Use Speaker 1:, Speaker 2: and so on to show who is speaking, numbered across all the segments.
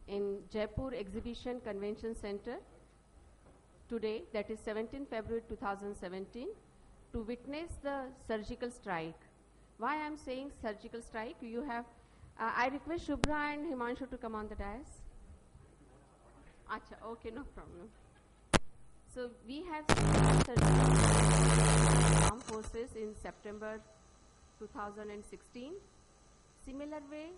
Speaker 1: in Jaipur Exhibition Convention Center today, that is 17 February 2017, to witness the surgical strike. Why I am saying surgical strike? You have, I request Shubhra and Himanshu to come on the dais. Acha, okay, no problem. So we have armed forces in September 2016. Similar way,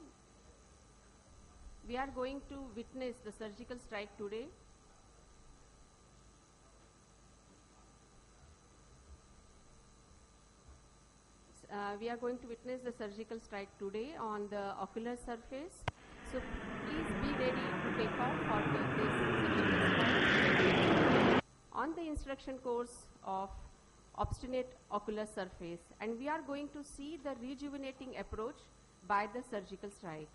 Speaker 1: we are going to witness the surgical strike today. We are going to witness the surgical strike today on the ocular surface. So please be ready to take off for this surgical strike on the instruction course of obstinate ocular surface. And we are going to see the rejuvenating approach by the surgical strike.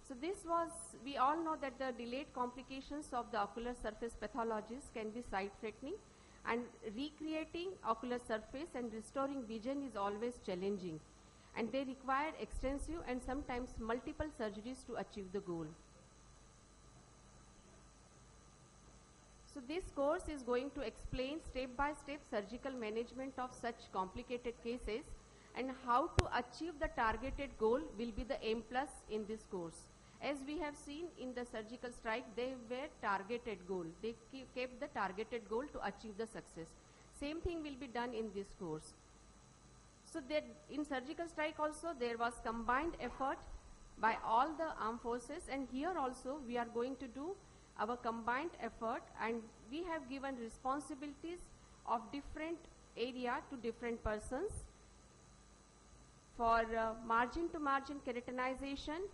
Speaker 1: So this was, we all know that the delayed complications of the ocular surface pathologies can be sight-threatening, and recreating ocular surface and restoring vision is always challenging, and they require extensive and sometimes multiple surgeries to achieve the goal. So this course is going to explain step-by-step surgical management of such complicated cases, and how to achieve the targeted goal will be the aim plus in this course. As we have seen in the surgical strike, they were targeted goal. They kept the targeted goal to achieve the success. Same thing will be done in this course. So that in surgical strike also there was combined effort by all the armed forces, and here also we are going to do our combined effort, and we have given responsibilities of different area to different persons. For margin to margin keratinization,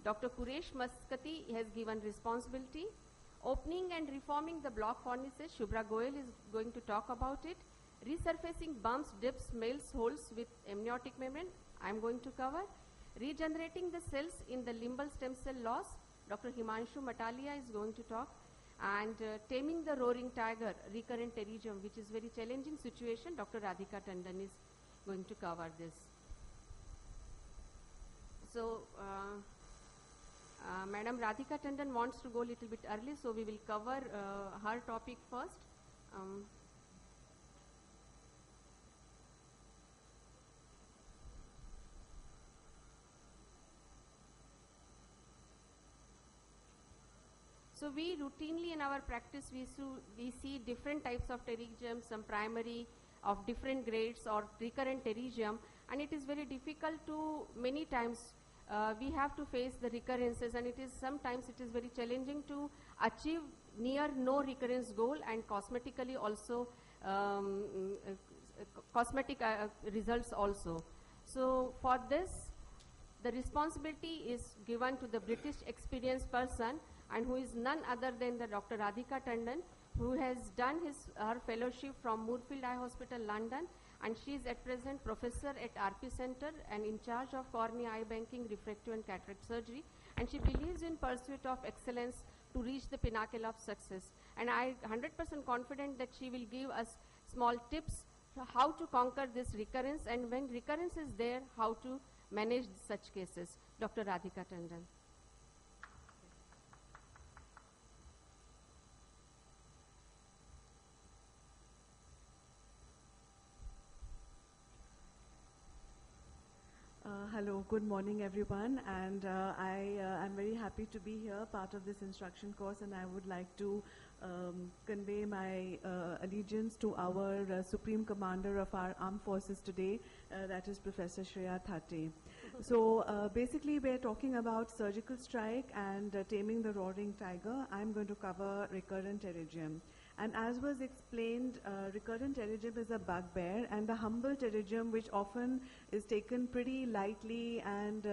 Speaker 1: Dr. Kuresh Maskati has given responsibility. Opening and reforming the block cornices, Shubhra Goyal is going to talk about it. Resurfacing bumps, dips, males, holes with amniotic membrane, I am going to cover. Regenerating the cells in the limbal stem cell loss, Dr. Himanshu Matalia is going to talk. And taming the roaring tiger, recurrent pterygium, which is very challenging situation, Dr. Radhika Tandon is going to cover this. So, Madam Radhika Tandon wants to go a little bit early, so we will cover her topic first. So we routinely in our practice we see different types of pterygium, some primary of different grades or recurrent pterygium, and it is very difficult to, many times we have to face the recurrences, and sometimes it is very challenging to achieve near no recurrence goal, and cosmetically also cosmetic results also. So for this, the responsibility is given to the British experienced person, and who is none other than the Dr. Radhika Tandon, who has done her fellowship from Moorfield Eye Hospital, London, and she is at present professor at RP Center and in charge of cornea, eye banking, refractive and cataract surgery, and she believes in pursuit of excellence to reach the pinnacle of success. And I 100% confident that she will give us small tips how to conquer this recurrence, and when recurrence is there, how to manage such cases. Dr. Radhika Tandon.
Speaker 2: Hello, good morning everyone, and I am very happy to be here, part of this instruction course, and I would like to convey my allegiance to our Supreme Commander of our armed forces today, that is Professor Shreya Thatte. So basically we're talking about surgical strike and taming the roaring tiger. I'm going to cover recurrent pterygium. And as was explained, recurrent pterygium is a bugbear, and the humble pterygium, which often is taken pretty lightly and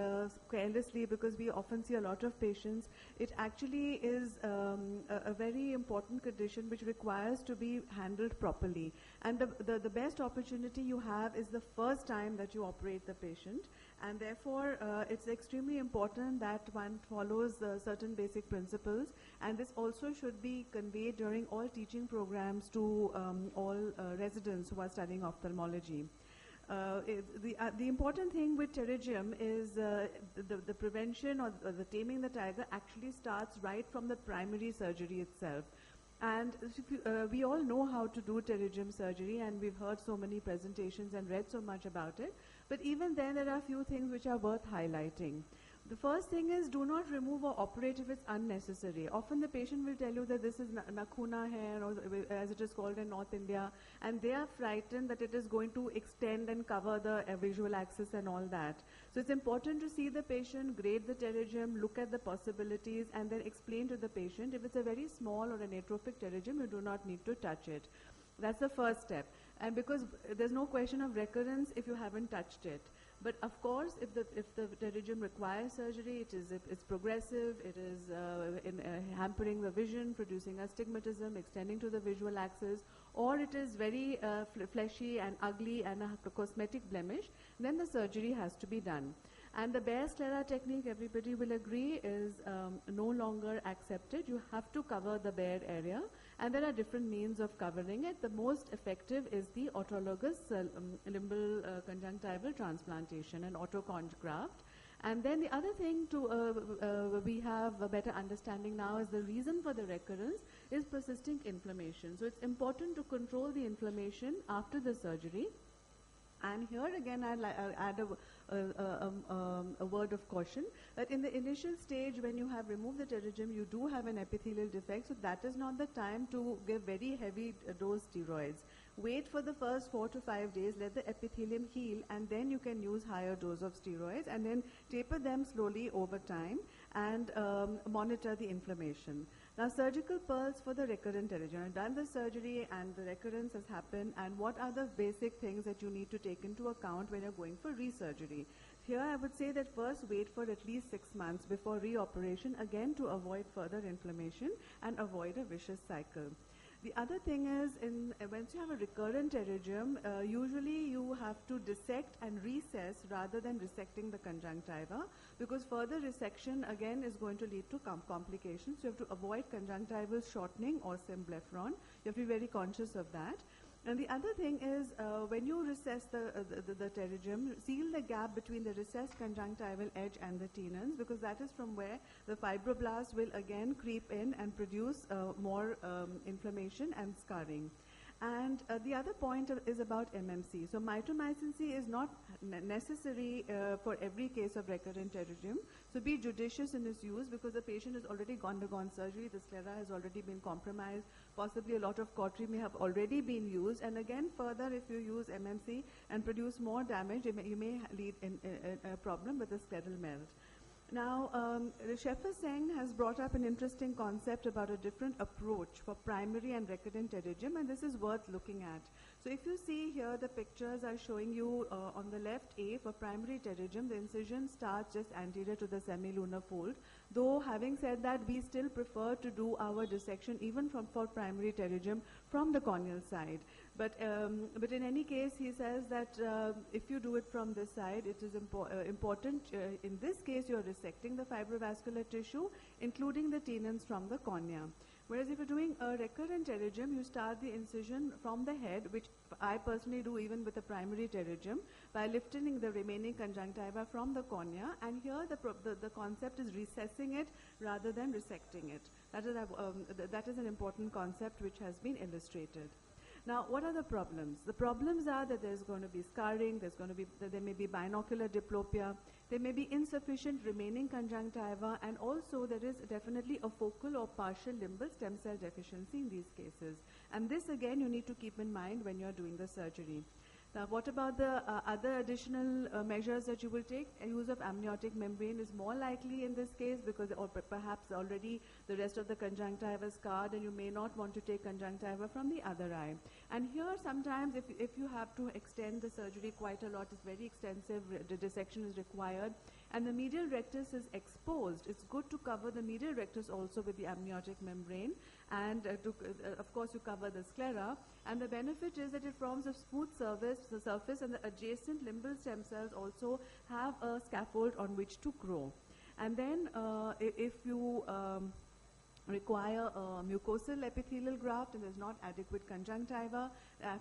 Speaker 2: carelessly, because we often see a lot of patients, it actually is a very important condition which requires to be handled properly. And the best opportunity you have is the first time that you operate the patient, and therefore it's extremely important that one follows certain basic principles, and this also should be conveyed during all teaching programs to all residents who are studying ophthalmology. The important thing with pterygium is the prevention or the taming the tiger actually starts right from the primary surgery itself. And we all know how to do pterygium surgery, and we've heard so many presentations and read so much about it. But even then, there are a few things which are worth highlighting. The first thing is, do not remove or operate if it's unnecessary. Often the patient will tell you that this is nakuna hair, or as it is called in North India, and they are frightened that it is going to extend and cover the visual axis and all that. So it's important to see the patient, grade the pterygium, look at the possibilities, and then explain to the patient. If it's a very small or an atrophic pterygium, you do not need to touch it. That's the first step. And because there's no question of recurrence if you haven't touched it. But of course, if the pterygium requires surgery, it's progressive, it is hampering the vision, producing astigmatism, extending to the visual axis, or it is very fleshy and ugly and a cosmetic blemish, then the surgery has to be done. And the bare sclera technique, everybody will agree, is no longer accepted. You have to cover the bare area, and there are different means of covering it. The most effective is the autologous limbal conjunctival transplantation, an autoconj graft. And then the other thing we have a better understanding now is the reason for the recurrence is persisting inflammation. So it's important to control the inflammation after the surgery. And here again, I'll add a word of caution that in the initial stage, when you have removed the pterygium, you do have an epithelial defect, so that is not the time to give very heavy dose steroids. Wait for the first 4 to 5 days, let the epithelium heal, and then you can use higher dose of steroids, and then taper them slowly over time and monitor the inflammation. Now, surgical pearls for the recurrent pterygium. I've done the surgery and the recurrence has happened, and what are the basic things that you need to take into account when you're going for resurgery? Here I would say that first wait for at least 6 months before reoperation, again to avoid further inflammation and avoid a vicious cycle. The other thing is, once you have a recurrent pterygium, usually you have to dissect and recess rather than resecting the conjunctiva, because further resection again is going to lead to complications. You have to avoid conjunctival shortening or symblepharon. You have to be very conscious of that. And the other thing is, when you recess the pterygium, seal the gap between the recessed conjunctival edge and the tenons, because that is from where the fibroblasts will again creep in and produce more inflammation and scarring. And the other point is about MMC. So mitomycin C is not necessary for every case of recurrent pterygium. So be judicious in its use, because the patient has already undergone surgery, the sclera has already been compromised, possibly a lot of cautery may have already been used, and again further if you use MMC and produce more damage, you may lead in a problem with the scleral melt. Now, Shreya Singh has brought up an interesting concept about a different approach for primary and recurrent pterygium, and this is worth looking at. So if you see here, the pictures are showing you on the left A, for primary pterygium, the incision starts just anterior to the semilunar fold. Though having said that, we still prefer to do our dissection even for primary pterygium from the corneal side. But in any case, he says that if you do it from this side, it is important. In this case, you are resecting the fibrovascular tissue, including the tenons from the cornea. Whereas if you're doing a recurrent pterygium, you start the incision from the head, which I personally do even with a primary pterygium, by lifting the remaining conjunctiva from the cornea. And here the concept is recessing it rather than resecting it. That is an important concept which has been illustrated. Now, what are the problems? The problems are that there's going to be scarring, there may be binocular diplopia, there may be insufficient remaining conjunctiva, and also there is definitely a focal or partial limbal stem cell deficiency in these cases. And this again you need to keep in mind when you're doing the surgery. Now, what about the other additional measures that you will take? Use of amniotic membrane is more likely in this case, because perhaps already the rest of the conjunctiva is scarred and you may not want to take conjunctiva from the other eye. And here sometimes if you have to extend the surgery quite a lot, it's very extensive, the dissection is required, and the medial rectus is exposed, it's good to cover the medial rectus also with the amniotic membrane, and of course you cover the sclera, and the benefit is that it forms a smooth surface, and the adjacent limbal stem cells also have a scaffold on which to grow. And then if you require a mucosal epithelial graft and there's not adequate conjunctiva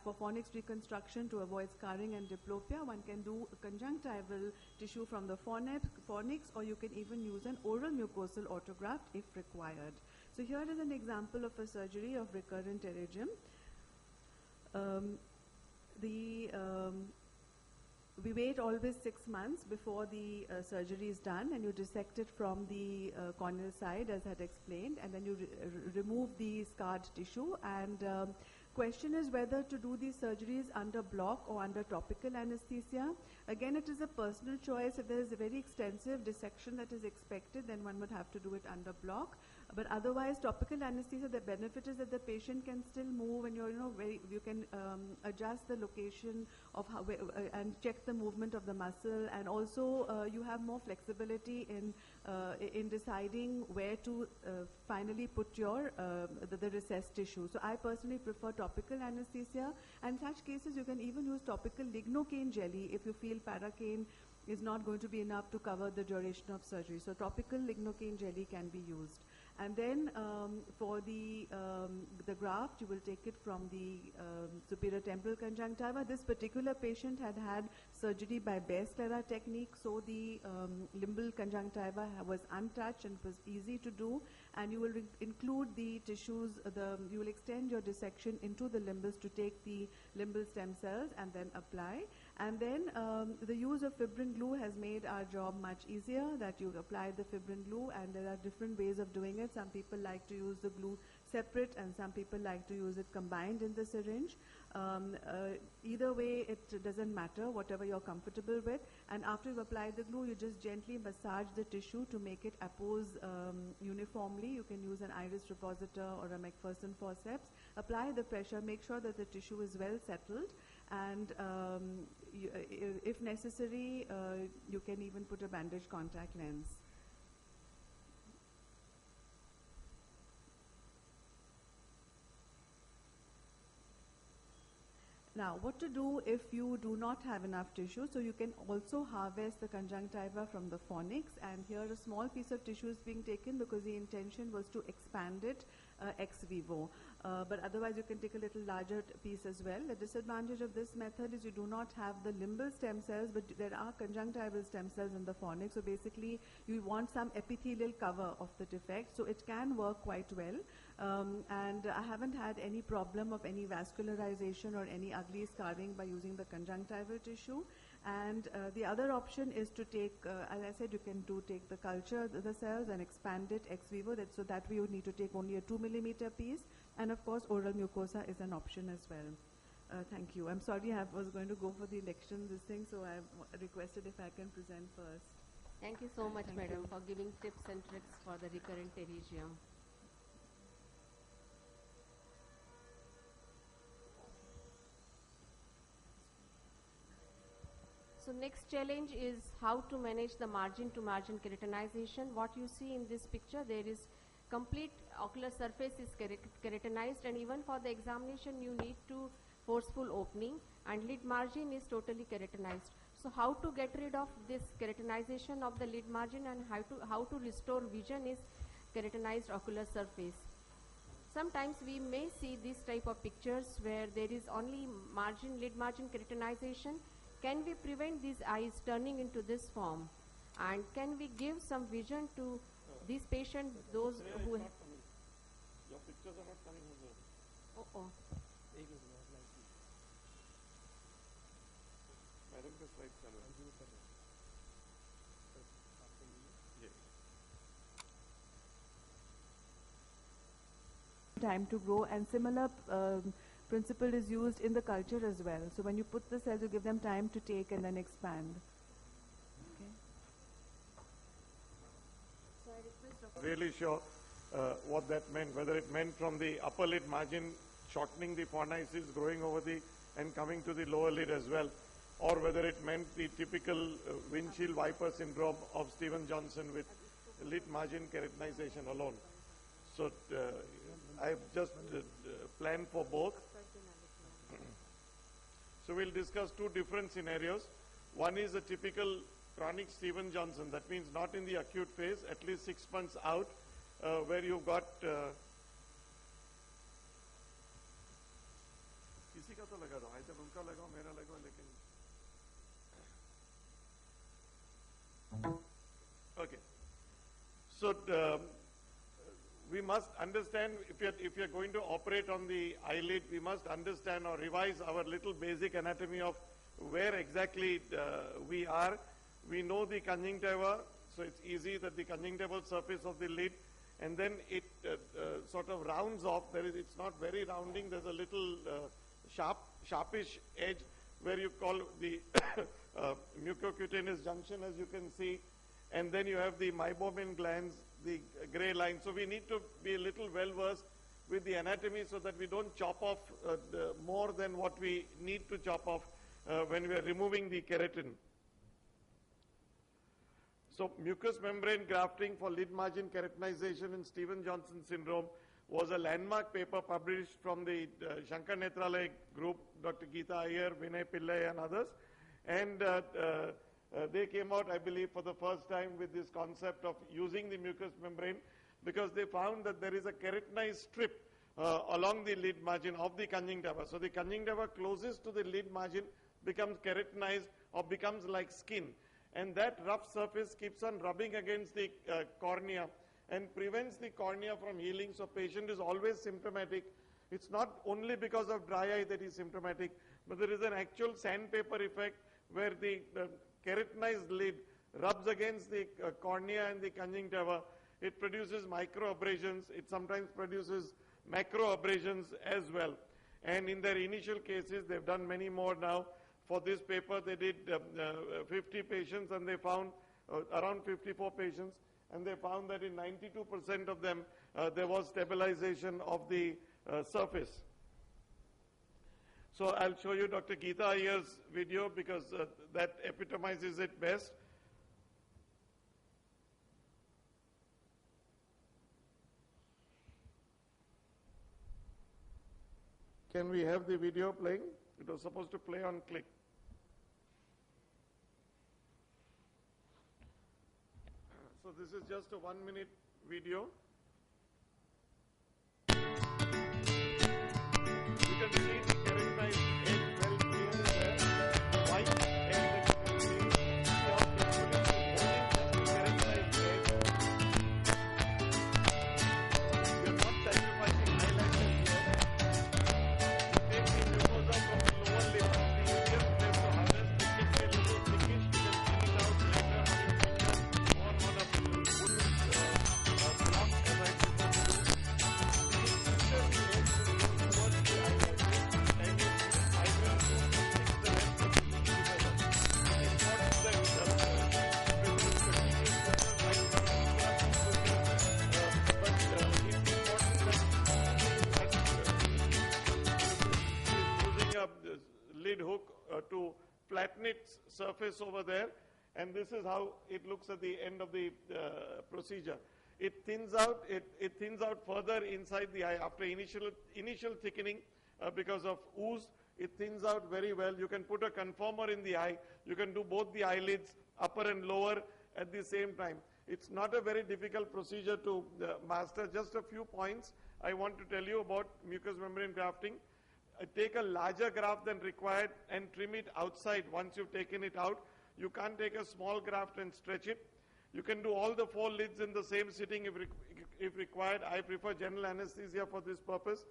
Speaker 2: for fornix reconstruction to avoid scarring and diplopia, one can do a conjunctival tissue from the fornix, or you can even use an oral mucosal autograft if required. So here is an example of a surgery of recurrent pterygium. We wait always 6 months before the surgery is done, and you dissect it from the corneal side, as I had explained, and then you remove the scarred tissue. And question is whether to do these surgeries under block or under topical anesthesia. Again, it is a personal choice. If there is a very extensive dissection that is expected, then one would have to do it under block. But otherwise, topical anesthesia, the benefit is that the patient can still move, and you can adjust the location of how and check the movement of the muscle, and also you have more flexibility in deciding where to finally put your the recessed tissue. So I personally prefer topical anesthesia, and in such cases you can even use topical lignocaine jelly if you feel paracaine is not going to be enough to cover the duration of surgery. So topical lignocaine jelly can be used. And then for the graft, you will take it from the superior temporal conjunctiva. This particular patient had had surgery by bare sclera technique, so the limbal conjunctiva was untouched and it was easy to do. And you will include the tissues, you will extend your dissection into the limbus to take the limbal stem cells and then apply. And then the use of fibrin glue has made our job much easier, that you apply the fibrin glue, and there are different ways of doing it. Some people like to use the glue separate, and some people like to use it combined in the syringe. Either way, it doesn't matter, whatever you're comfortable with. And after you've applied the glue, you just gently massage the tissue to make it appose uniformly. You can use an iris repositor or a McPherson forceps. Apply the pressure, make sure that the tissue is well settled, and if necessary, you can even put a bandage contact lens. Now, what to do if you do not have enough tissue? So you can also harvest the conjunctiva from the fornix, and here a small piece of tissue is being taken because the intention was to expand it ex vivo. But otherwise you can take a little larger piece as well. The disadvantage of this method is you do not have the limbal stem cells, but there are conjunctival stem cells in the fornix. So basically you want some epithelial cover of the defect. So it can work quite well. And I haven't had any problem of any vascularization or any ugly scarring by using the conjunctival tissue. And the other option is to take, as I said, you can take the culture, the cells, and expand it ex vivo. So that way you would need to take only a 2 millimeter piece. And of course, oral mucosa is an option as well. Thank you. I'm sorry, I was going to go for the election, so I requested if I can present first.
Speaker 1: Thank you so much, madam, for giving tips and tricks for the recurrent pterygium. So next challenge is how to manage the margin to margin keratinization. What you see in this picture, there is complete ocular surface is keratinized, and even for the examination you need to forceful opening, and lid margin is totally keratinized. So how to get rid of this keratinization of the lid margin and how to restore vision is keratinized ocular surface. Sometimes we may see this type of pictures where there is only lid margin keratinization. Can we prevent these eyes turning into this form? And can we give some vision to these patients, those who have...
Speaker 3: Your pictures are not coming over.
Speaker 1: Oh.
Speaker 3: Madam के slide चलो.
Speaker 2: Time to grow, and similar principle is used in the culture as well. So when you put the cells, you give them time to take and then expand. Okay.
Speaker 1: So I request Dr.
Speaker 3: Really sure what that meant, whether it meant from the upper lid margin shortening the fornices, growing over and coming to the lower lid as well, or whether it meant the typical windshield wiper syndrome of Steven Johnson with lid margin keratinization alone. So I've just planned for both. So we'll discuss two different scenarios. One is a typical chronic Steven Johnson, that means not in the acute phase, at least 6 months out, where you've got किसी का तो लगा दो, either उनका लगाओ मेरा लगाओ, लेकिन okay. So we must understand, if you're going to operate on the eyelid, we must understand or revise our little basic anatomy of where exactly we are. We know the conjunctiva, so it's easy that the conjunctival surface of the lid, and then it sort of rounds off. It's not very rounding. There's a little sharpish edge where you call the mucocutaneous junction, as you can see, and then you have the meibomian glands, the gray line. So we need to be a little well versed with the anatomy so that we don't chop off more than what we need to chop off when we are removing the keratin. So mucous membrane grafting for lid margin keratinization in Stevens-Johnson syndrome was a landmark paper published from the Shankar Nethralaya group, Dr. Geeta Iyer, Vinay Pillai and others. And they came out, I believe, for the first time with this concept of using the mucous membrane, because they found that there is a keratinized strip along the lid margin of the conjunctiva. So the conjunctiva closest to the lid margin becomes keratinized or becomes like skin. And that rough surface keeps on rubbing against the cornea and prevents the cornea from healing. So patient is always symptomatic. It's not only because of dry eye that he's symptomatic, but there is an actual sandpaper effect where the keratinized lid rubs against the cornea and the conjunctiva. It produces micro abrasions. It sometimes produces macro abrasions as well. And in their initial cases, they've done many more now. For this paper, they did 50 patients, and they found around 54 patients, and they found that in 92% of them, there was stabilization of the surface. So I'll show you Dr. Geeta Iyer's video, because that epitomizes it best. Can we have the video playing? It was supposed to play on click. So this is just a 1-minute video. You can see the keratinized edge very clearly there, white, and then you can see the keratinized edge. We are not sacrificing eyelashes here. You take the mucosa from the lower lip, the easiest place to harness. It can be a little thickish. You can clean it out later on your fingers or on a wooden block, as I prefer to do. Lid hook to flatten its surface over there, and this is how it looks at the end of the procedure. It thins out. It thins out further inside the eye after initial thickening because of ooze. It thins out very well. You can put a conformer in the eye. You can do both the eyelids, upper and lower, at the same time. It's not a very difficult procedure to master. Just a few points I want to tell you about mucous membrane grafting. Take a larger graft than required and trim it outside once you've taken it out. You can't take a small graft and stretch it. You can do all the 4 lids in the same sitting if required. I prefer general anesthesia for this purpose.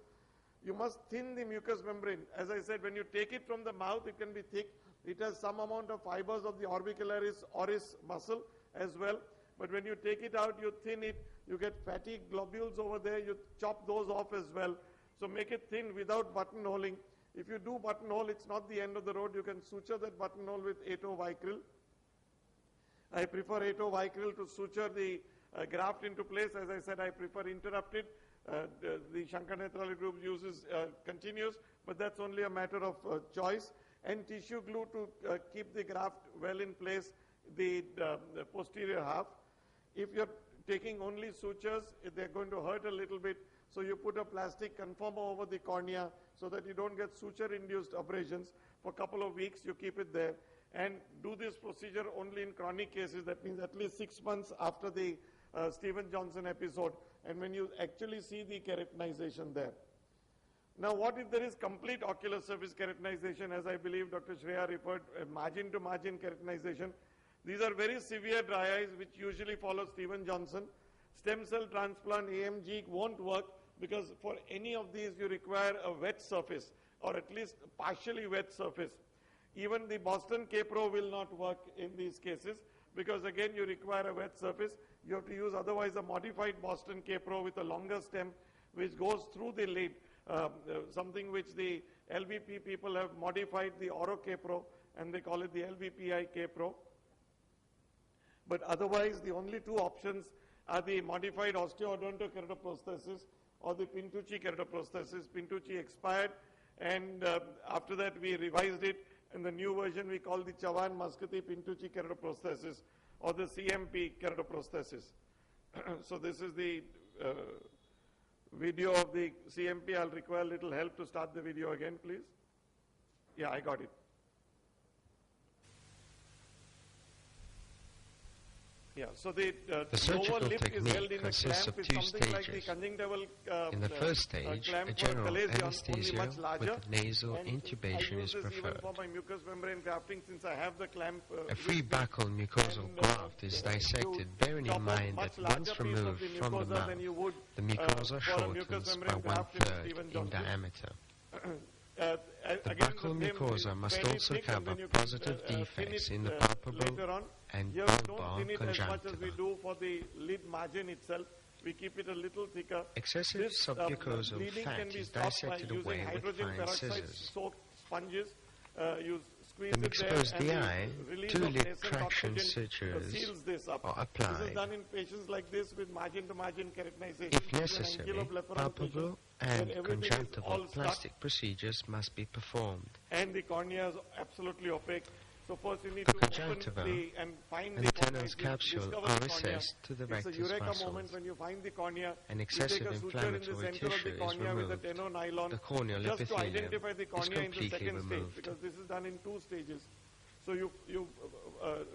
Speaker 3: You must thin the mucous membrane. As I said, when you take it from the mouth, it can be thick. It has some amount of fibers of the orbicularis oris muscle as well. But when you take it out, you thin it. You get fatty globules over there. You chop those off as well. So make it thin without buttonholing. If you do buttonhole, it's not the end of the road. You can suture that buttonhole with atovicryl. I prefer atovicryl to suture the graft into place. As I said, I prefer interrupted. The Shankar Nethralaya group uses continuous, but that's only a matter of choice. And tissue glue to keep the graft well in place, the posterior half. If you're taking only sutures, they're going to hurt a little bit. So you put a plastic conformer over the cornea so that you don't get suture-induced abrasions. For a couple of weeks, you keep it there. And do this procedure only in chronic cases. That means at least 6 months after the Stephen Johnson episode, and when you actually see the keratinization there. Now, what if there is complete ocular surface keratinization, as I believe Dr. Shreya referred, margin to margin keratinization? These are very severe dry eyes which usually follow Stephen Johnson. Stem cell transplant, AMG, won't work because for any of these you require a wet surface or at least partially wet surface. Even the Boston K-Pro will not work in these cases because again you require a wet surface. You have to use otherwise a modified Boston K-Pro with a longer stem which goes through the lid, something which the LVP people have modified the Oro K-Pro and they call it the LVPI K-Pro. But otherwise the only two options are the modified osteoodontokeratoprosthesis or the Pintucci keratoprosthesis. Pintucci expired and after that we revised it. In the new version we call the Chavan Muscati Pintucci keratoprosthesis or the CMP keratoprosthesis. So this is the video of the CMP. I'll require a little help to start the video again, please. Yeah, I got it. Yeah, so the lower lip is held in a clamp. It's something like the conjunctival
Speaker 4: in the first stage,
Speaker 3: clamp
Speaker 4: a
Speaker 3: for
Speaker 4: general
Speaker 3: Calazion, only
Speaker 4: anesthesia
Speaker 3: much larger.
Speaker 4: with nasal
Speaker 3: And
Speaker 4: intubation
Speaker 3: I
Speaker 4: is
Speaker 3: use this even
Speaker 4: preferred.
Speaker 3: for my mucous membrane grafting since I have the clamp.
Speaker 4: A free buccal mucosal graft is dissected, bearing in mind that once removed from the mouth, the mucosa shortens by 1/3 in diameter. The buccal mucosa must also cover positive defects in the palpebral and
Speaker 3: Here we don't
Speaker 4: bulbar
Speaker 3: thin it as much as we
Speaker 4: conjunctiva.
Speaker 3: do for the lid margin itself. We keep it a little thicker.
Speaker 4: Excessive
Speaker 3: This
Speaker 4: submucosal
Speaker 3: bleeding
Speaker 4: fat
Speaker 3: can be
Speaker 4: is
Speaker 3: stopped by
Speaker 4: dissected
Speaker 3: using
Speaker 4: away with
Speaker 3: hydrogen
Speaker 4: fine
Speaker 3: peroxide
Speaker 4: scissors.
Speaker 3: soaked sponges. You squeeze
Speaker 4: When
Speaker 3: it there
Speaker 4: exposed
Speaker 3: and
Speaker 4: the eye,
Speaker 3: release
Speaker 4: 2
Speaker 3: of
Speaker 4: lid
Speaker 3: nascent
Speaker 4: traction
Speaker 3: oxygen
Speaker 4: sutures
Speaker 3: seals this up.
Speaker 4: are
Speaker 3: This is
Speaker 4: applied.
Speaker 3: done in patients like this with margin to margin keratinization.
Speaker 4: If
Speaker 3: An
Speaker 4: necessary,
Speaker 3: ankyloblepharon
Speaker 4: palpebral
Speaker 3: patient
Speaker 4: and
Speaker 3: where everything is
Speaker 4: conjunctival
Speaker 3: all stuck
Speaker 4: plastic procedures must be performed.
Speaker 3: and the cornea is absolutely opaque. So first you need
Speaker 4: The
Speaker 3: to open
Speaker 4: conjunctiva
Speaker 3: and find
Speaker 4: and
Speaker 3: the
Speaker 4: the tenor's
Speaker 3: cornea,
Speaker 4: capsule
Speaker 3: discover
Speaker 4: are
Speaker 3: the cornea.
Speaker 4: recessed to the
Speaker 3: It's a
Speaker 4: rectus
Speaker 3: eureka
Speaker 4: muscles.
Speaker 3: moment when you find the cornea.
Speaker 4: An
Speaker 3: You
Speaker 4: excessive
Speaker 3: take a suture in the
Speaker 4: inflammatory
Speaker 3: center of
Speaker 4: tissue
Speaker 3: the
Speaker 4: is
Speaker 3: cornea with a
Speaker 4: removed.
Speaker 3: tenor nylon
Speaker 4: The corneal
Speaker 3: just to
Speaker 4: epithelium
Speaker 3: identify the
Speaker 4: is
Speaker 3: cornea in the
Speaker 4: completely
Speaker 3: second stage
Speaker 4: removed.
Speaker 3: because this is done in 2 stages. So you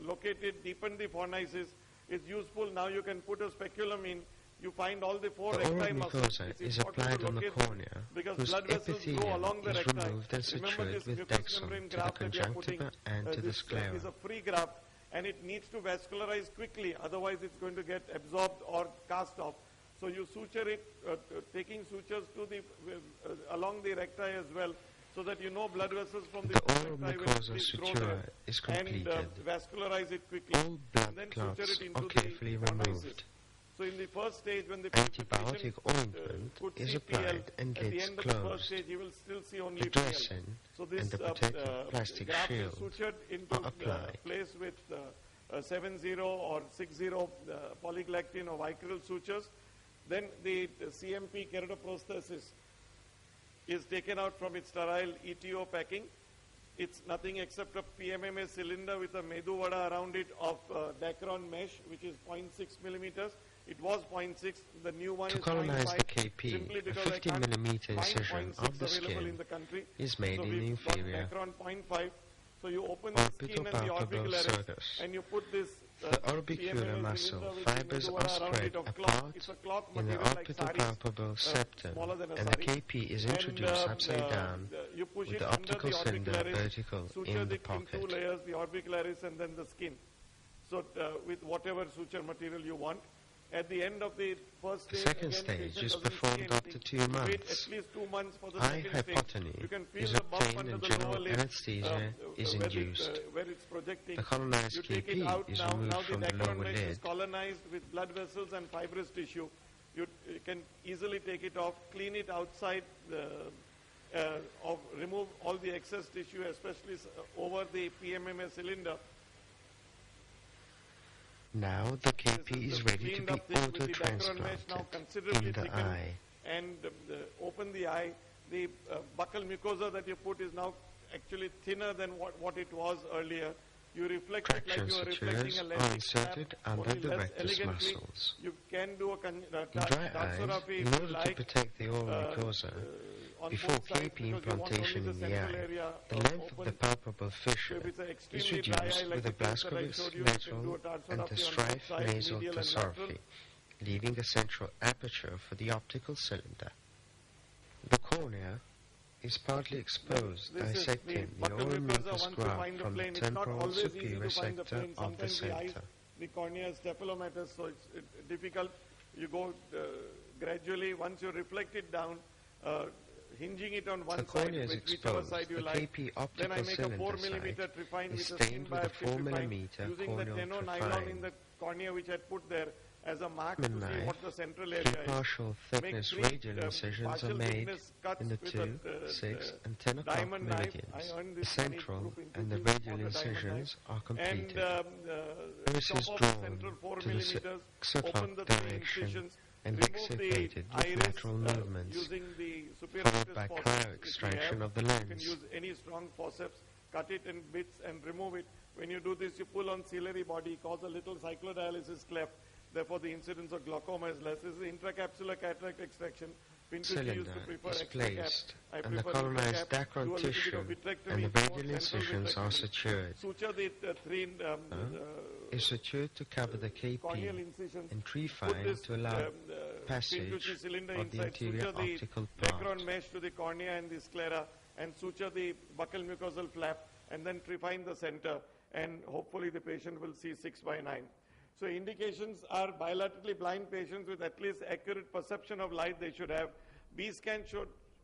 Speaker 3: locate it, deepen the fornices. It's useful. Now you can put a speculum in. You find all the 4
Speaker 4: The oral
Speaker 3: recti muscles.
Speaker 4: mucosa
Speaker 3: It's
Speaker 4: is
Speaker 3: important to
Speaker 4: applied on the
Speaker 3: locate them
Speaker 4: cornea,
Speaker 3: because
Speaker 4: whose
Speaker 3: blood vessels go
Speaker 4: epithelium
Speaker 3: along the
Speaker 4: is
Speaker 3: recti.
Speaker 4: removed and
Speaker 3: Remember
Speaker 4: sutured
Speaker 3: this
Speaker 4: with
Speaker 3: mucous
Speaker 4: dexon
Speaker 3: membrane
Speaker 4: to the
Speaker 3: graft that we are putting,
Speaker 4: conjunctiva and to the
Speaker 3: this
Speaker 4: sclera.
Speaker 3: is a free graft and it needs to vascularize quickly, otherwise it's going to get absorbed or cast off. So you suture it, taking sutures to the along the recti as well, so that you know blood vessels from the
Speaker 4: The oral
Speaker 3: recti will
Speaker 4: mucosa
Speaker 3: be thrown
Speaker 4: suture
Speaker 3: there
Speaker 4: is
Speaker 3: and
Speaker 4: completed.
Speaker 3: vascularize it quickly.
Speaker 4: All blood
Speaker 3: and then
Speaker 4: clots
Speaker 3: suture it into
Speaker 4: are
Speaker 3: the
Speaker 4: carefully
Speaker 3: fornices.
Speaker 4: removed.
Speaker 3: So in the first stage, when the
Speaker 4: Antibiotic
Speaker 3: patient,
Speaker 4: ointment
Speaker 3: could
Speaker 4: is
Speaker 3: see
Speaker 4: applied
Speaker 3: PL,
Speaker 4: and
Speaker 3: at the
Speaker 4: lids
Speaker 3: end of the first
Speaker 4: closed.
Speaker 3: stage, he will still see only
Speaker 4: The
Speaker 3: PL.
Speaker 4: dressing
Speaker 3: So this
Speaker 4: and the protective plastic
Speaker 3: graft is
Speaker 4: shield
Speaker 3: sutured into
Speaker 4: are applied.
Speaker 3: place with 7-0 or 6-0 polyglactin or vicryl sutures. Then the CMP keratoprosthesis is taken out from its sterile ETO packing. It's nothing except a PMMA cylinder with a medu vada around it of Dacron mesh, which is 0.6 millimeters. It was 0.6. The new one
Speaker 4: To
Speaker 3: is
Speaker 4: colonize
Speaker 3: 0.5.
Speaker 4: the KP,
Speaker 3: simply
Speaker 4: a
Speaker 3: because I
Speaker 4: 50
Speaker 3: can't
Speaker 4: millimeter
Speaker 3: find
Speaker 4: incision
Speaker 3: 0.6
Speaker 4: of the
Speaker 3: available
Speaker 4: skin
Speaker 3: in the country.
Speaker 4: is made
Speaker 3: So
Speaker 4: in the
Speaker 3: we've got
Speaker 4: inferior
Speaker 3: Dacron 0.5. So you open the skin and the
Speaker 4: orbitopalpebral
Speaker 3: orbicularis
Speaker 4: circus.
Speaker 3: and you put this
Speaker 4: The orbicular
Speaker 3: PMMA
Speaker 4: muscle
Speaker 3: cylinder with
Speaker 4: fibers
Speaker 3: the medu
Speaker 4: are
Speaker 3: vada around
Speaker 4: spread
Speaker 3: it of cloth.
Speaker 4: apart
Speaker 3: It's a cloth
Speaker 4: in the
Speaker 3: material like saris,
Speaker 4: orbitopalpebral septum,
Speaker 3: smaller than a
Speaker 4: and the
Speaker 3: sari.
Speaker 4: KP is introduced upside down
Speaker 3: You push
Speaker 4: with
Speaker 3: it
Speaker 4: the
Speaker 3: under
Speaker 4: optical
Speaker 3: the
Speaker 4: cylinder
Speaker 3: orbicularis,
Speaker 4: vertical
Speaker 3: suture
Speaker 4: in the
Speaker 3: it in 2
Speaker 4: pocket.
Speaker 3: layers, the orbicularis and then the skin. So with whatever suture material you want. At the end of the first
Speaker 4: The
Speaker 3: stage,
Speaker 4: second
Speaker 3: again,
Speaker 4: stage
Speaker 3: patient
Speaker 4: is
Speaker 3: doesn't see
Speaker 4: performed after
Speaker 3: anything.
Speaker 4: 2
Speaker 3: You wait
Speaker 4: months.
Speaker 3: at least 2 months for the
Speaker 4: Eye
Speaker 3: second stage.
Speaker 4: hypotony
Speaker 3: You can feel
Speaker 4: is
Speaker 3: the bump
Speaker 4: obtained
Speaker 3: under
Speaker 4: and
Speaker 3: the lower
Speaker 4: general
Speaker 3: lid,
Speaker 4: anesthesia is
Speaker 3: where
Speaker 4: induced.
Speaker 3: where it's projecting.
Speaker 4: The colonized
Speaker 3: You take it
Speaker 4: KP
Speaker 3: out
Speaker 4: is
Speaker 3: now.
Speaker 4: removed
Speaker 3: Now the
Speaker 4: from the
Speaker 3: Dacron
Speaker 4: lower
Speaker 3: mesh is
Speaker 4: lid.
Speaker 3: colonized with blood vessels and fibrous tissue. You can easily take it off, clean it outside, remove all the excess tissue, especially over the PMMA cylinder.
Speaker 4: Now the KP is ready to
Speaker 3: Cleaned
Speaker 4: be
Speaker 3: up thing with the Dacron mesh now
Speaker 4: auto-transplanted
Speaker 3: considerably
Speaker 4: in the
Speaker 3: thickened
Speaker 4: eye.
Speaker 3: and open the eye. The buccal mucosa that you put is now actually thinner than what it was earlier. You reflect it like
Speaker 4: Traction
Speaker 3: you are reflecting
Speaker 4: sutures
Speaker 3: a
Speaker 4: are
Speaker 3: lens
Speaker 4: inserted under
Speaker 3: only
Speaker 4: the
Speaker 3: less
Speaker 4: rectus
Speaker 3: elegantly.
Speaker 4: muscles.
Speaker 3: You can do a
Speaker 4: In dry eyes,
Speaker 3: doxoraphy
Speaker 4: in
Speaker 3: if you
Speaker 4: order to
Speaker 3: like,
Speaker 4: protect the oral mucosa, Before KP implantation in the eye, the length of the palpable fissure is reduced with a Blaskowitz lateral and the Strife nasal tesarophy, leaving a central aperture for the optical cylinder. The cornea is partly exposed, dissecting the oral mucous graft from the temporal superior sector of the center.
Speaker 3: The cornea is staphylomatous, so it's difficult. You go gradually, once you reflect it down, hinging it on one side, whichever side you like. Then I make a 4 millimeter trephine with a thin biopsy trephine, using the Tenno nylon in the cornea which I put there as a mark to see what the central area is.
Speaker 4: Partial thickness radial incisions are made in the 2, 6, and 10 o'clock meridians. The central and the radial incisions are completed. Iris is drawn to the 6 o'clock direction and excipated with lateral movements, followed by cryo-extraction of the lens.
Speaker 3: You can use any strong forceps, cut it in bits and remove it. When you do this, you pull on ciliary body, cause a little cyclodialysis cleft. Therefore, the incidence of glaucoma is less. This is intracapsular cataract extraction.
Speaker 4: Cylinder is placed, and the colonized dacron tissue and the radial incisions are sutured.
Speaker 3: Suture the
Speaker 4: is sutured to cover the KP and trephine to allow passage of the anterior optical part.
Speaker 3: Dacron mesh to the cornea and the sclera, and suture the buccal mucosal flap, and then trephine the center, and hopefully the patient will see 6/9. So indications are bilaterally blind patients with at least accurate perception of light they should have. B-scan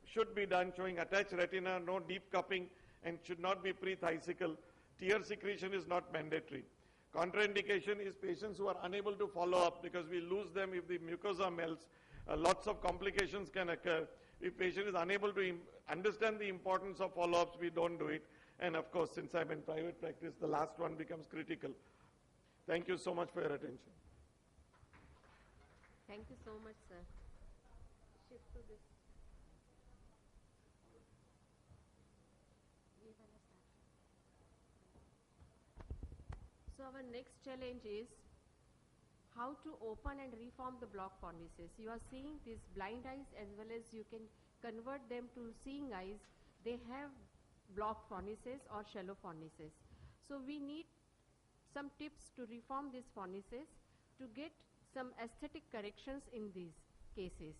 Speaker 3: should be done showing attached retina, no deep cupping, and should not be pre-thicical. Tear secretion is not mandatory. Contraindication is patients who are unable to follow up because we lose them if the mucosa melts. Lots of complications can occur. If patient is unable to understand the importance of follow-ups, we don't do it. And of course, since I'm in private practice, the last one becomes critical. Thank you so much for your attention.
Speaker 1: Thank you so much, sir. Shift to this. So our next challenge is how to open and reform the block cornices. You are seeing these blind eyes as well as you can convert them to seeing eyes. They have blocked cornices or shallow cornices. So we need some tips to reform these cornices to get some aesthetic corrections in these cases.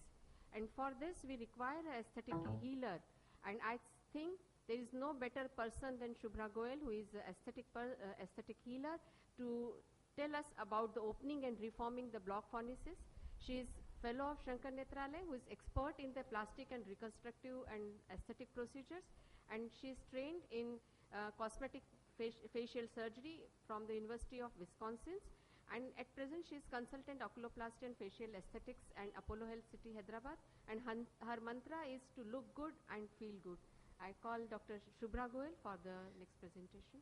Speaker 1: And for this we require an aesthetic healer, and I think there is no better person than Shubhra Goyal, who is an aesthetic healer, to tell us about the opening and reforming the block cornices. She is fellow of Shankar Netralaya, who is expert in the plastic and reconstructive and aesthetic procedures, and she is trained in cosmetic facial surgery from the University of Wisconsin, and at present she is consultant oculoplasty and facial aesthetics and Apollo Health City, Hyderabad, and her mantra is to look good and feel good. I call Dr. Shubhra Goyal for the next presentation.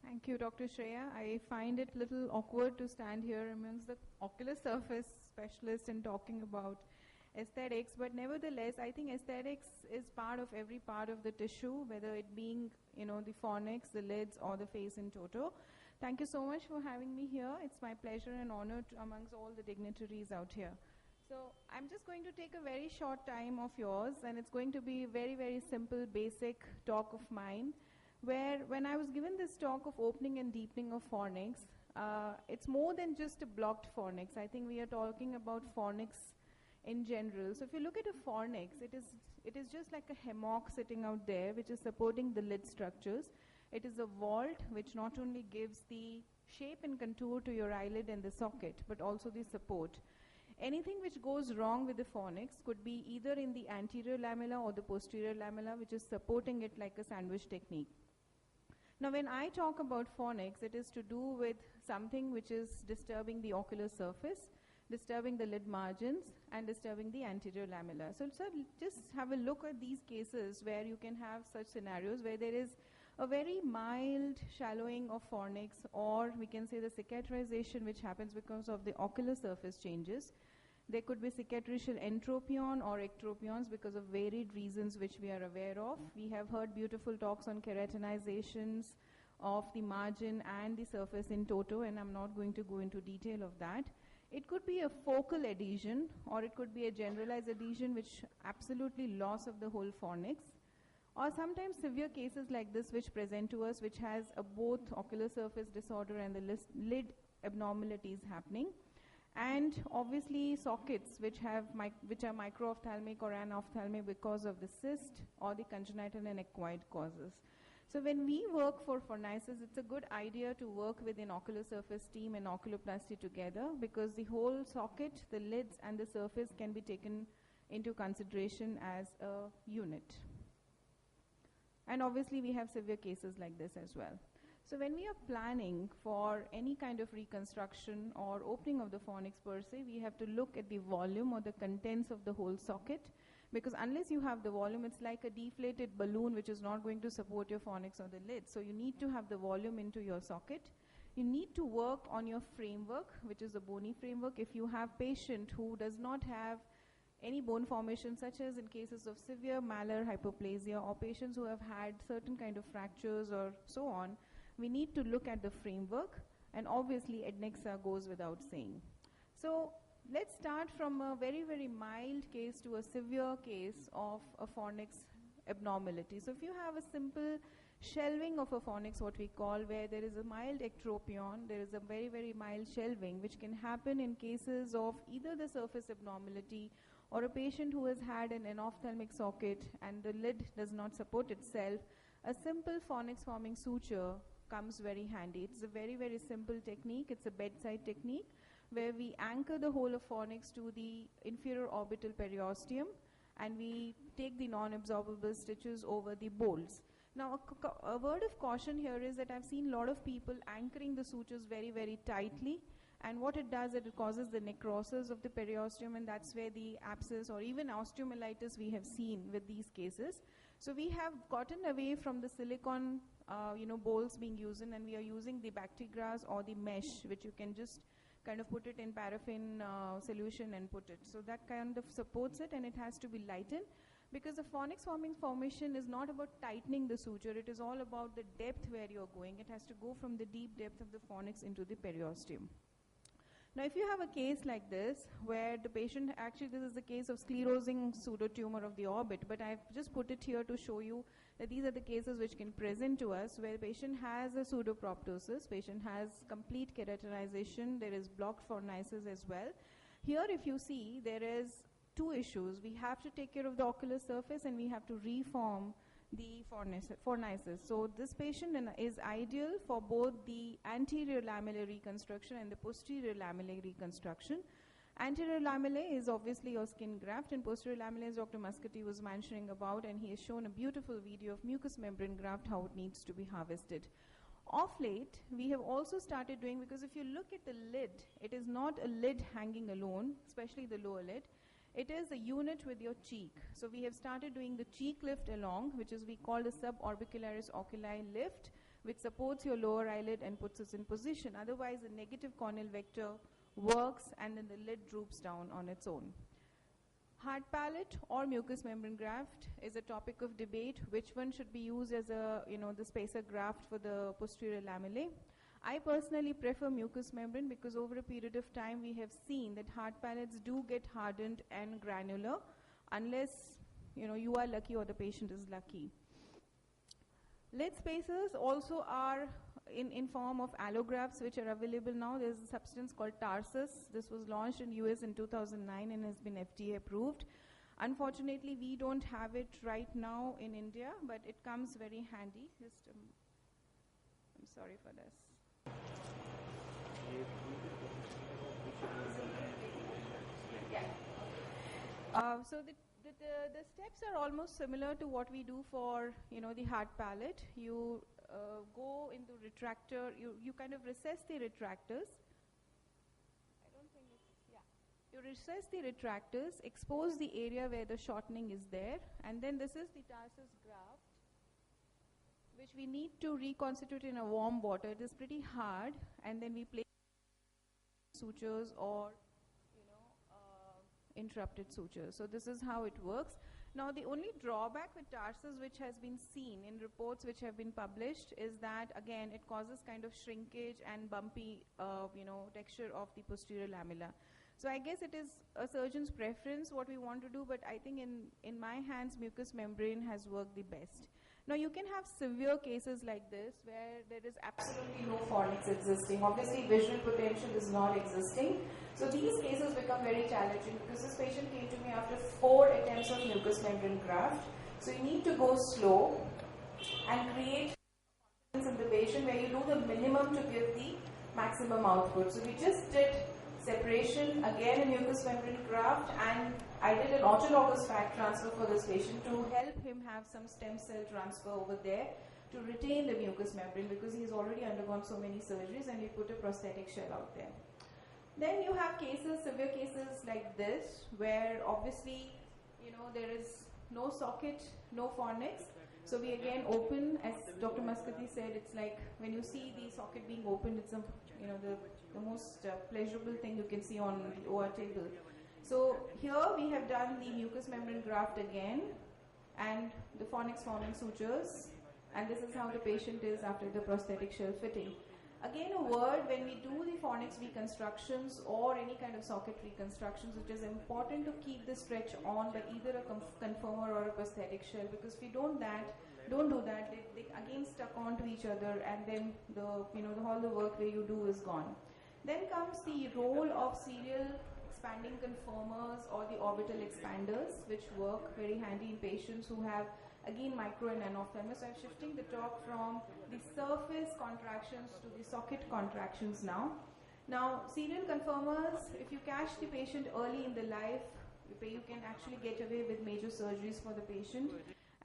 Speaker 5: Thank you, Dr. Shreya. I find it a little awkward to stand here amongst the ocular surface specialists and talking about aesthetics, but nevertheless, I think aesthetics is part of every part of the tissue, whether it being, the fornix, the lids, or the face in toto. Thank you so much for having me here. It's my pleasure and honor amongst all the dignitaries out here. So I'm just going to take a very short time of yours, and it's going to be a very, very simple, basic talk of mine, where when I was given this talk of opening and deepening of fornix, it's more than just a blocked fornix. I think we are talking about fornix in general. So if you look at a fornix, it is just like a hammock sitting out there which is supporting the lid structures. It is a vault which not only gives the shape and contour to your eyelid and the socket, but also the support. Anything which goes wrong with the fornix could be either in the anterior lamella or the posterior lamella, which is supporting it like a sandwich technique. Now when I talk about fornix, it is to do with something which is disturbing the ocular surface, disturbing the lid margins, and disturbing the anterior lamella. So just have a look at these cases where you can have such scenarios where there is a very mild shallowing of fornix, or we can say the cicatrization which happens because of the ocular surface changes. There could be cicatricial entropion or ectropions because of varied reasons which we are aware of. We have heard beautiful talks on keratinizations of the margin and the surface in toto, and I'm not going to go into detail of that. It could be a focal adhesion, or it could be a generalized adhesion which absolutely loss of the whole fornix, or sometimes severe cases like this which present to us, which has a both ocular surface disorder and the lid abnormalities happening, and obviously sockets which are micro-ophthalmic or anophthalmic because of the cyst or the congenital and acquired causes. So when we work for fornices, it's a good idea to work with an ocular surface team and oculoplasty together, because the whole socket, the lids and the surface can be taken into consideration as a unit. And obviously we have severe cases like this as well. So when we are planning for any kind of reconstruction or opening of the fornix per se, we have to look at the volume or the contents of the whole socket, because unless you have the volume, it's like a deflated balloon which is not going to support your fornix or the lid. So you need to have the volume into your socket. You need to work on your framework, which is a bony framework. If you have patient who does not have any bone formation, such as in cases of severe malar hypoplasia or patients who have had certain kind of fractures or so on, we need to look at the framework, and obviously adnexa goes without saying. So let's start from a very, very mild case to a severe case of a fornix abnormality. So if you have a simple shelving of a fornix, what we call, where there is a mild ectropion, there is a very, very mild shelving, which can happen in cases of either the surface abnormality or a patient who has had an anophthalmic socket and the lid does not support itself, a simple fornix forming suture comes very handy. It's a very, very simple technique. It's a bedside technique where we anchor the whole of fornix to the inferior orbital periosteum, and we take the non-absorbable stitches over the bolts. Now, a word of caution here is that I've seen a lot of people anchoring the sutures very, very tightly, and what it does is it causes the necrosis of the periosteum, and that's where the abscess or even osteomyelitis we have seen with these cases. So we have gotten away from the silicone bowls being used, and we are using the bactigras or the mesh, which you can just kind of put it in paraffin solution and put it. So that kind of supports it, and it has to be lightened, because the fornix formation is not about tightening the suture. It is all about the depth where you're going. It has to go from the deep depth of the fornix into the periosteum. Now, if you have a case like this, where the patient, actually this is the case of sclerosing pseudotumor of the orbit, but I've just put it here to show you that these are the cases which can present to us, where the patient has a pseudoproptosis, patient has complete keratinization, there is blocked fornices as well. Here, if you see, there is two issues. We have to take care of the ocular surface, and we have to reform the fornices. So this patient is ideal for both the anterior lamellar reconstruction and the posterior lamellar reconstruction. Anterior lamellae is obviously your skin graft, and posterior lamellae, as Dr. Muscati was mentioning about, and he has shown a beautiful video of mucous membrane graft, how it needs to be harvested. Of late, we have also started doing, because if you look at the lid, it is not a lid hanging alone, especially the lower lid. It is a unit with your cheek. So we have started doing the cheek lift along, which is we call the suborbicularis oculi lift, which supports your lower eyelid and puts us in position. Otherwise, the negative corneal vector works, and then the lid droops down on its own. Hard palate or mucous membrane graft is a topic of debate. Which one should be used as the spacer graft for the posterior lamellae? I personally prefer mucous membrane, because over a period of time we have seen that hard palates do get hardened and granular, unless you are lucky or the patient is lucky. Lid spacers also are in form of allografts, which are available now. There's a substance called Tarsus. This was launched in US in 2009 and has been FDA approved. Unfortunately, we don't have it right now in India, but it comes very handy. I'm sorry for this. So the steps are almost similar to what we do for the hard palate. You go into retractor. You kind of recess the retractors. I don't think it's, you recess the retractors, expose the area where the shortening is there, and then this is the tarsus graft, which we need to reconstitute in a warm water. It is pretty hard, and then we place sutures or interrupted sutures. So this is how it works. Now, the only drawback with tarsus which has been seen in reports which have been published is that, again, it causes kind of shrinkage and bumpy, texture of the posterior lamella. So I guess it is a surgeon's preference what we want to do, but I think in my hands, mucous membrane has worked the best. Now, you can have severe cases like this where there is absolutely no fornix existing. Obviously, visual potential is not existing. So these cases become very challenging because this patient came to me after 4 attempts of mucous membrane graft. So you need to go slow and create confidence in the patient where you do the minimum to give the maximum output. So we just did separation, again a mucous membrane graft, and I did an autologous fat transfer for this patient to help him have some stem cell transfer over there to retain the mucous membrane because he's already undergone so many surgeries, and we put a prosthetic shell out there. Then you have cases, severe cases like this, where obviously, there is no socket, no fornix. So we again open, as Dr. Muscati said, it's like when you see the socket being opened, it's the most pleasurable thing you can see on the OR table. So here we have done the mucous membrane graft again and the fornix forming sutures, and this is how the patient is after the prosthetic shell fitting. Again, a word, when we do the fornix reconstructions or any kind of socket reconstructions, it is important to keep the stretch on by either a conformer or a prosthetic shell, because if you don't do that, they again stuck onto each other, and then all the work where you do is gone. Then comes the role of serial expanding conformers or the orbital expanders, which work very handy in patients who have, again, micro and anophthalmos. So I'm shifting the talk from the surface contractions to the socket contractions now. Now, serial conformers, if you catch the patient early in the life, you can actually get away with major surgeries for the patient,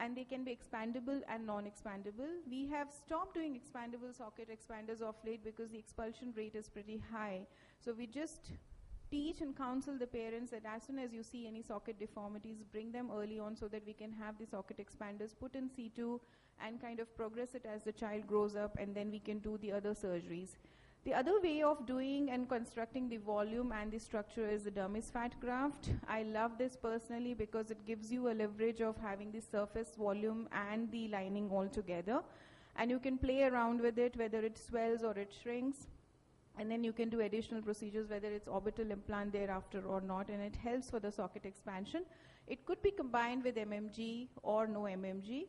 Speaker 5: and they can be expandable and non-expandable. We have stopped doing expandable socket expanders of late because the expulsion rate is pretty high. So we just teach and counsel the parents that as soon as you see any socket deformities, bring them early on so that we can have the socket expanders put in situ and kind of progress it as the child grows up, and then we can do the other surgeries. The other way of doing and constructing the volume and the structure is the Dermis Fat Graft. I love this personally because it gives you a leverage of having the surface volume and the lining all together. And you can play around with it, whether it swells or it shrinks. And then you can do additional procedures, whether it's orbital implant thereafter or not, and it helps for the socket expansion. It could be combined with MMG or no MMG.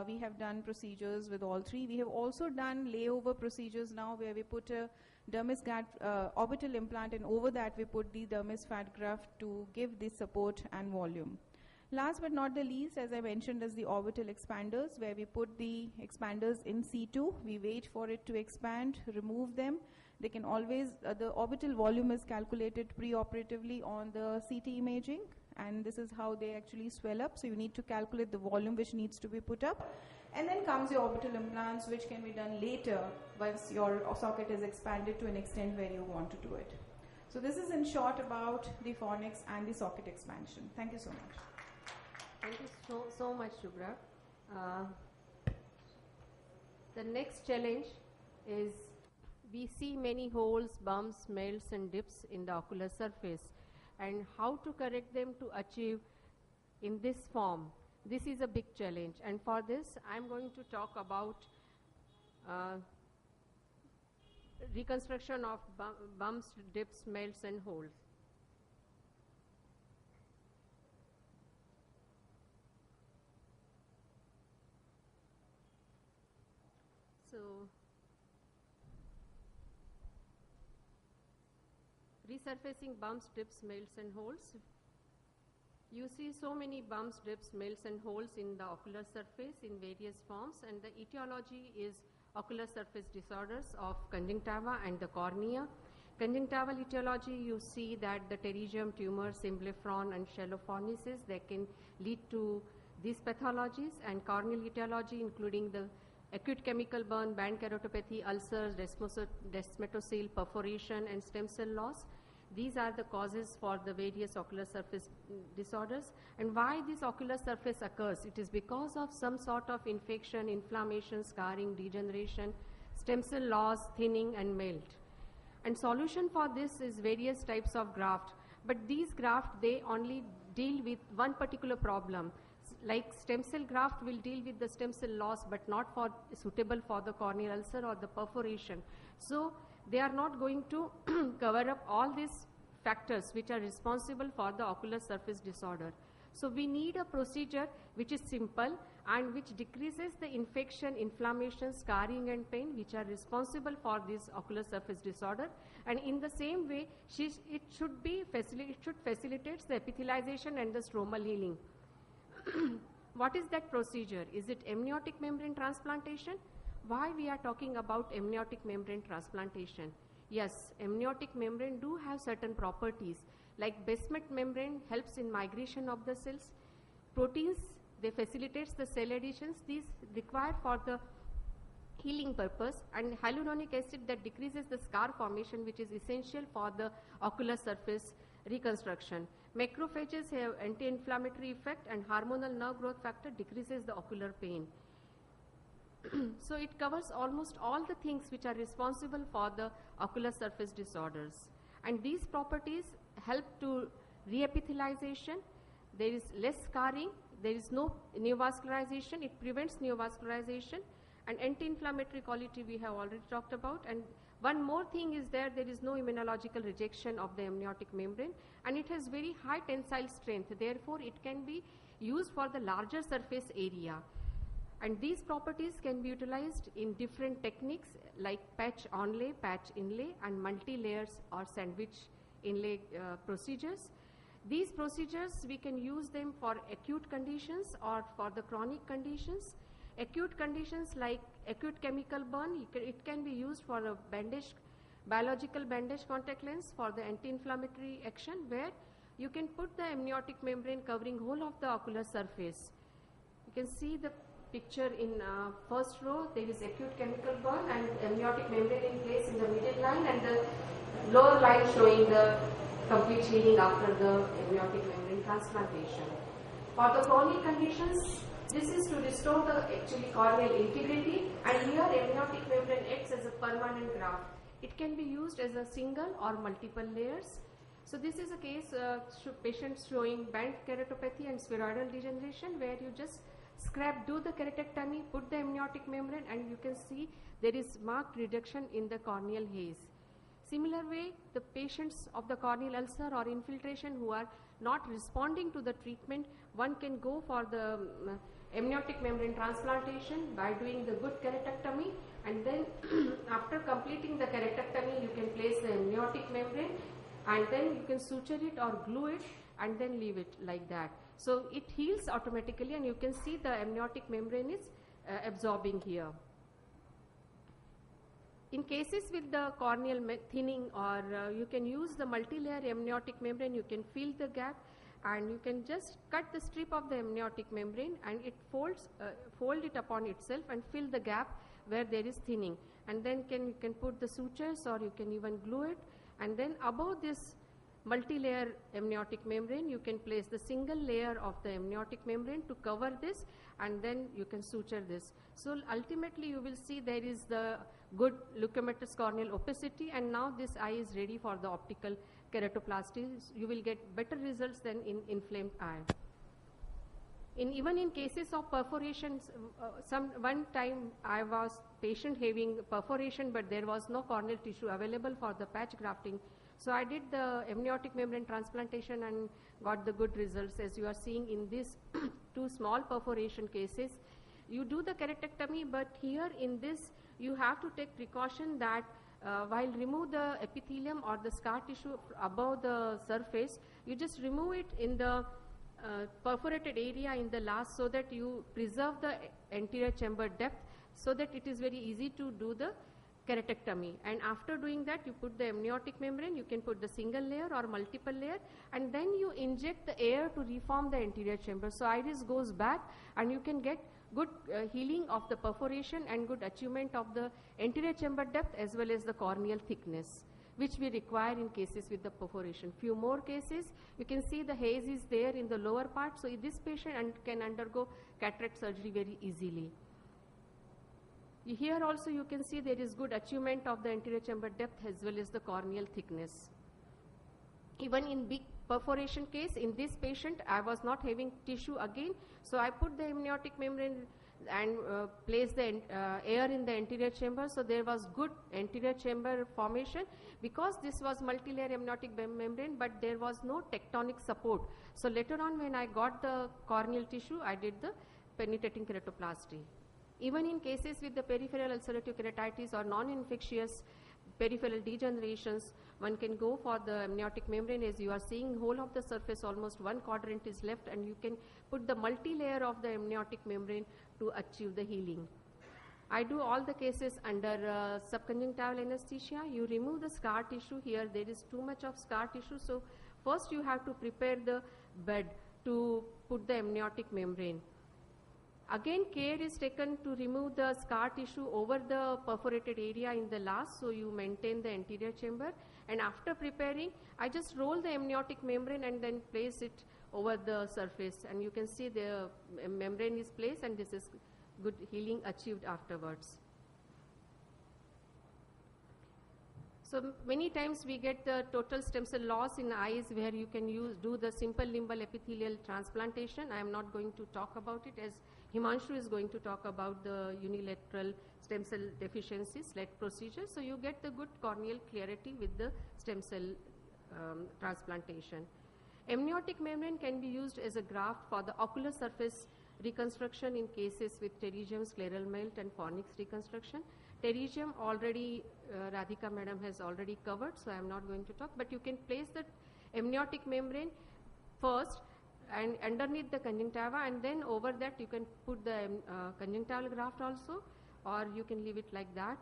Speaker 5: We have done procedures with all three. We have also done layover procedures now where we put a dermis orbital implant, and over that we put the dermis fat graft to give the support and volume. Last but not the least, as I mentioned, is the orbital expanders, where we put the expanders in situ. We wait for it to expand, remove them. They can always, the orbital volume is calculated preoperatively on the CT imaging, and this is how they actually swell up. So you need to calculate the volume which needs to be put up. And then comes your orbital implants, which can be done later once your socket is expanded to an extent where you want to do it. So this is in short about the fornix and the socket expansion. Thank you so much.
Speaker 1: Thank you so much, Shubhra. The next challenge is we see many holes, bumps, melts and dips in the ocular surface, and how to correct them to achieve in this form. This is a big challenge, and for this I'm going to talk about reconstruction of bumps, dips, melts and holes. So resurfacing bumps, dips, melts and holes. You see so many bumps, dips, melts and holes in the ocular surface in various forms, and the etiology is ocular surface disorders of conjunctiva and the cornea. Conjunctival etiology, you see that the pterygium tumors, symblepharon and shallow fornices, they can lead to these pathologies, and corneal etiology including the acute chemical burn, band keratopathy, ulcers, desmetocele, perforation and stem cell loss. These are the causes for the various ocular surface disorders. And why this ocular surface occurs? It is because of some sort of infection, inflammation, scarring, degeneration, stem cell loss, thinning and melt. And solution for this is various types of graft. But these graft, they only deal with one particular problem. Like stem cell graft will deal with the stem cell loss but not for suitable for the corneal ulcer or the perforation. So they are not going to cover up all these factors which are responsible for the ocular surface disorder. So we need a procedure which is simple and which decreases the infection, inflammation, scarring and pain which are responsible for this ocular surface disorder, and in the same way it should facilitate the epithelialization and the stromal healing. What is that procedure? Is it amniotic membrane transplantation? Why we are talking about amniotic membrane transplantation? Yes, amniotic membrane do have certain properties, like basement membrane helps in migration of the cells. Proteins, they facilitates the cell additions. These required for the healing purpose, and hyaluronic acid that decreases the scar formation which is essential for the ocular surface reconstruction. Macrophages have anti-inflammatory effect, and hormonal nerve growth factor decreases the ocular pain. So it covers almost all the things which are responsible for the ocular surface disorders, and these properties help to reepithelization. There is less scarring, there is no neovascularization, it prevents neovascularization, and anti-inflammatory quality we have already talked about. And one more thing is there is no immunological rejection of the amniotic membrane, and it has very high tensile strength, therefore it can be used for the larger surface area. And these properties can be utilized in different techniques like patch onlay, patch inlay, and multi-layers or sandwich inlay procedures. These procedures we can use them for acute conditions or for the chronic conditions. Acute conditions like acute chemical burn, it can be used for a bandage, biological bandage contact lens for the anti-inflammatory action, where you can put the amniotic membrane covering whole of the ocular surface. You can see the picture in first row. There is acute chemical burn and amniotic membrane in place in the middle line, and the lower line showing the complete healing after the amniotic membrane transplantation. For the chronic conditions, this is to restore the actually corneal integrity, and here amniotic membrane acts as a permanent graft. It can be used as a single or multiple layers. So this is a case patients showing band keratopathy and spheroidal degeneration, where you just do the keratectomy, put the amniotic membrane, and you can see there is marked reduction in the corneal haze. Similar way, the patients of the corneal ulcer or infiltration who are not responding to the treatment, one can go for the amniotic membrane transplantation by doing the good keratectomy, and then after completing the keratectomy you can place the amniotic membrane, and then you can suture it or glue it and then leave it like that. So it heals automatically, and you can see the amniotic membrane is absorbing here. In cases with the corneal thinning, or you can use the multi-layer amniotic membrane, you can fill the gap, and you can just cut the strip of the amniotic membrane, and it fold it upon itself and fill the gap where there is thinning, and then you can put the sutures, or you can even glue it, and then above this multi-layer amniotic membrane you can place the single layer of the amniotic membrane to cover this, and then you can suture this. So ultimately you will see there is the good leukomatous corneal opacity, and now this eye is ready for the optical keratoplasty. You will get better results than in inflamed eye. Even in cases of perforations, one time I was patient having perforation, but there was no corneal tissue available for the patch grafting. So I did the amniotic membrane transplantation and got the good results, as you are seeing in these two small perforation cases. You do the keratectomy, but here in this you have to take precaution that while remove the epithelium or the scar tissue above the surface, you just remove it in the perforated area in the last, so that you preserve the anterior chamber depth, so that it is very easy to do the keratectomy. And after doing that, you put the amniotic membrane, you can put the single layer or multiple layer, and then you inject the air to reform the anterior chamber. So iris goes back, and you can get good healing of the perforation and good achievement of the anterior chamber depth as well as the corneal thickness, which we require in cases with the perforation. Few more cases, you can see the haze is there in the lower part, so this patient can undergo cataract surgery very easily. Here also you can see there is good achievement of the anterior chamber depth as well as the corneal thickness. Even in big perforation case, in this patient, I was not having tissue again, so I put the amniotic membrane and placed the air in the anterior chamber, so there was good anterior chamber formation because this was multilayer amniotic membrane, but there was no tectonic support. So later on when I got the corneal tissue, I did the penetrating keratoplasty. Even in cases with the peripheral ulcerative keratitis or non-infectious peripheral degenerations, one can go for the amniotic membrane. As you are seeing, whole of the surface, almost one quadrant is left, and you can put the multi-layer of the amniotic membrane to achieve the healing. I do all the cases under subconjunctival anesthesia. You remove the scar tissue. Here there is too much of scar tissue, so first you have to prepare the bed to put the amniotic membrane. Again, care is taken to remove the scar tissue over the perforated area in the last, so you maintain the anterior chamber. And after preparing, I just roll the amniotic membrane and then place it over the surface, and you can see the membrane is placed, and this is good healing achieved afterwards. So many times we get the total stem cell loss in eyes where you can do the simple limbal epithelial transplantation. I am not going to talk about it, as Himanshu is going to talk about the unilateral stem cell deficiency SLED procedure. So you get the good corneal clarity with the stem cell transplantation. Amniotic membrane can be used as a graft for the ocular surface reconstruction in cases with pterygium, scleral melt, and fornix reconstruction. Pterygium already Radhika madam has already covered, so I am not going to talk, but you can place the amniotic membrane first and underneath the conjunctiva, and then over that you can put the conjunctival graft also, or you can leave it like that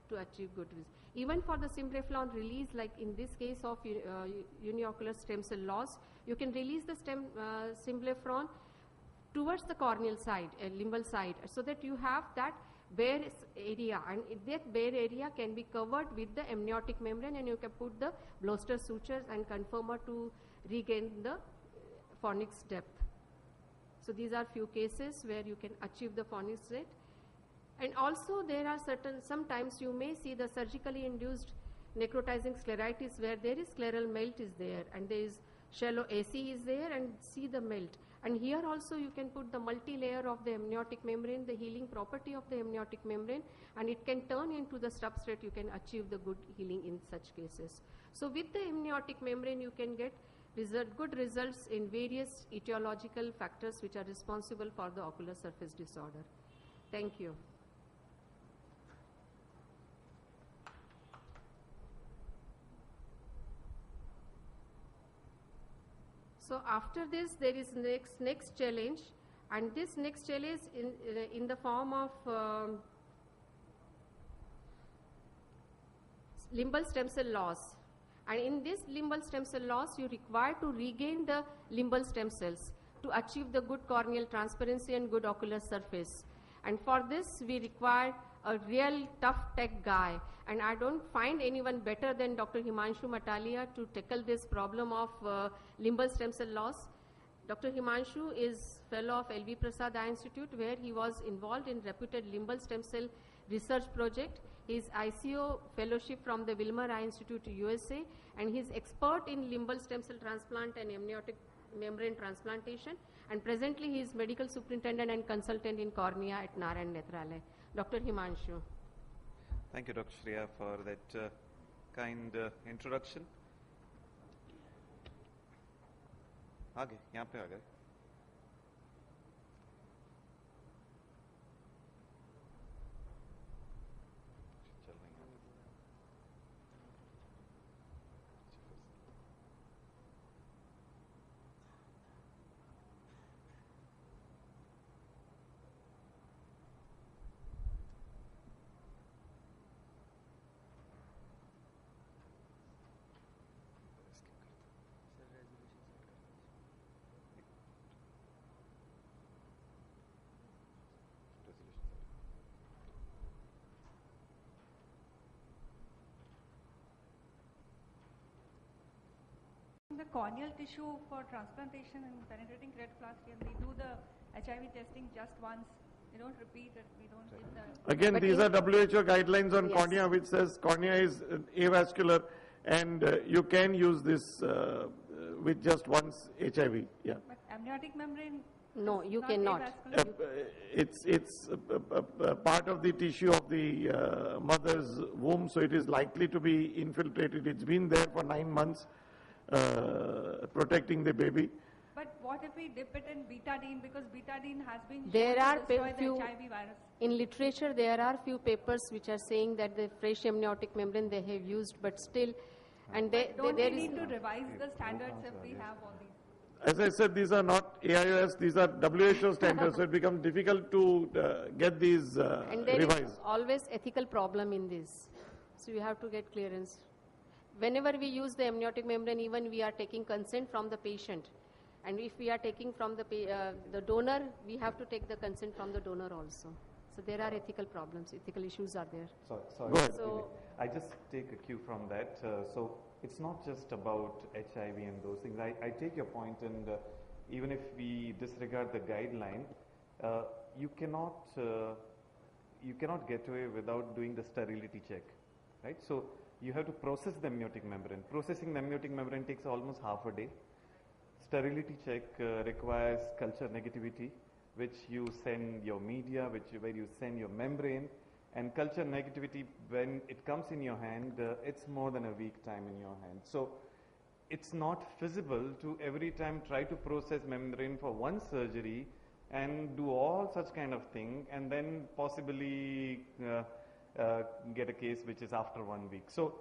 Speaker 1: to achieve good results. Even for the symbreflon release, like in this case of uniocular stem cell loss, you can release the symbreflon towards the corneal side, limbal side, so that you have that bare area, and that bare area can be covered with the amniotic membrane, and you can put the bloster sutures and conformer to regain the fornix depth. So these are few cases where you can achieve the fornix rate. And also there are sometimes you may see the surgically induced necrotizing scleritis where there is scleral melt is there, and there is shallow AC is there, and see the melt. And here also you can put the multi-layer of the amniotic membrane, the healing property of the amniotic membrane, and it can turn into the substrate. You can achieve the good healing in such cases. So with the amniotic membrane you can get good results in various etiological factors which are responsible for the ocular surface disorder. Thank you. So after this there is next challenge, and this next challenge in the form of limbal stem cell loss. And in this limbal stem cell loss, you require to regain the limbal stem cells to achieve the good corneal transparency and good ocular surface. And for this, we require a real tough tech guy. And I don't find anyone better than Dr. Himanshu Matalia to tackle this problem of limbal stem cell loss. Dr. Himanshu is fellow of L.V. Prasad Eye Institute, where he was involved in reputed limbal stem cell research project. He is ICO fellowship from the Wilmer Eye Institute, USA, and he is expert in limbal stem cell transplant and amniotic membrane transplantation. And presently he is medical superintendent and consultant in cornea at Narayan Netralaya. Dr. Himanshu.
Speaker 6: Thank you, Dr. Shreya, for that kind introduction. आगे यहाँ पे आ गए.
Speaker 7: The corneal tissue for transplantation and penetrating keratoplasty, and they do the HIV testing just once. They don't repeat it. We don't give the...
Speaker 3: Again,
Speaker 1: But
Speaker 3: these are WHO guidelines on
Speaker 1: Yes.
Speaker 3: cornea, which says cornea is avascular, and you can use this with just one HIV. Yeah.
Speaker 7: But amniotic membrane.
Speaker 1: No,
Speaker 7: is
Speaker 1: you
Speaker 7: not
Speaker 1: cannot.
Speaker 7: avascular?
Speaker 3: It's part of the tissue of the mother's womb, so it is likely to be infiltrated. It's been there for 9 months, protecting the baby.
Speaker 7: But what if we dip it in betadine, because betadine has been
Speaker 1: There
Speaker 7: shown
Speaker 1: are
Speaker 7: to destroy the
Speaker 1: few
Speaker 7: HIV virus.
Speaker 1: in literature. There are few papers which are saying that the fresh amniotic membrane they have used, but still, and
Speaker 7: Don't
Speaker 1: there
Speaker 7: we
Speaker 1: is
Speaker 7: need to revise the standards if we have all these?
Speaker 3: As I said, these are not AIOS, these are WHO standards, so it becomes difficult to get these
Speaker 1: and there
Speaker 3: revised.
Speaker 1: is always ethical problem in this. So you have to get clearance. Whenever we use the amniotic membrane, even we are taking consent from the patient. And if we are taking from the donor, we have to take the consent from the donor also. So there are ethical problems, ethical issues are there.
Speaker 6: Sorry,
Speaker 3: Go ahead.
Speaker 1: So-
Speaker 6: I just take a cue from that. So it's not just about HIV and those things. I take your point, and even if we disregard the guideline, you cannot get away without doing the sterility check, right? So you have to process the amniotic membrane. Processing the amniotic membrane takes almost half a day. Sterility check requires culture negativity, which you send your media, where you send your membrane, and culture negativity, when it comes in your hand, it's more than a week time in your hand. So it's not feasible to every time try to process membrane for one surgery and do all such kind of thing, and then possibly get a case which is after 1 week. So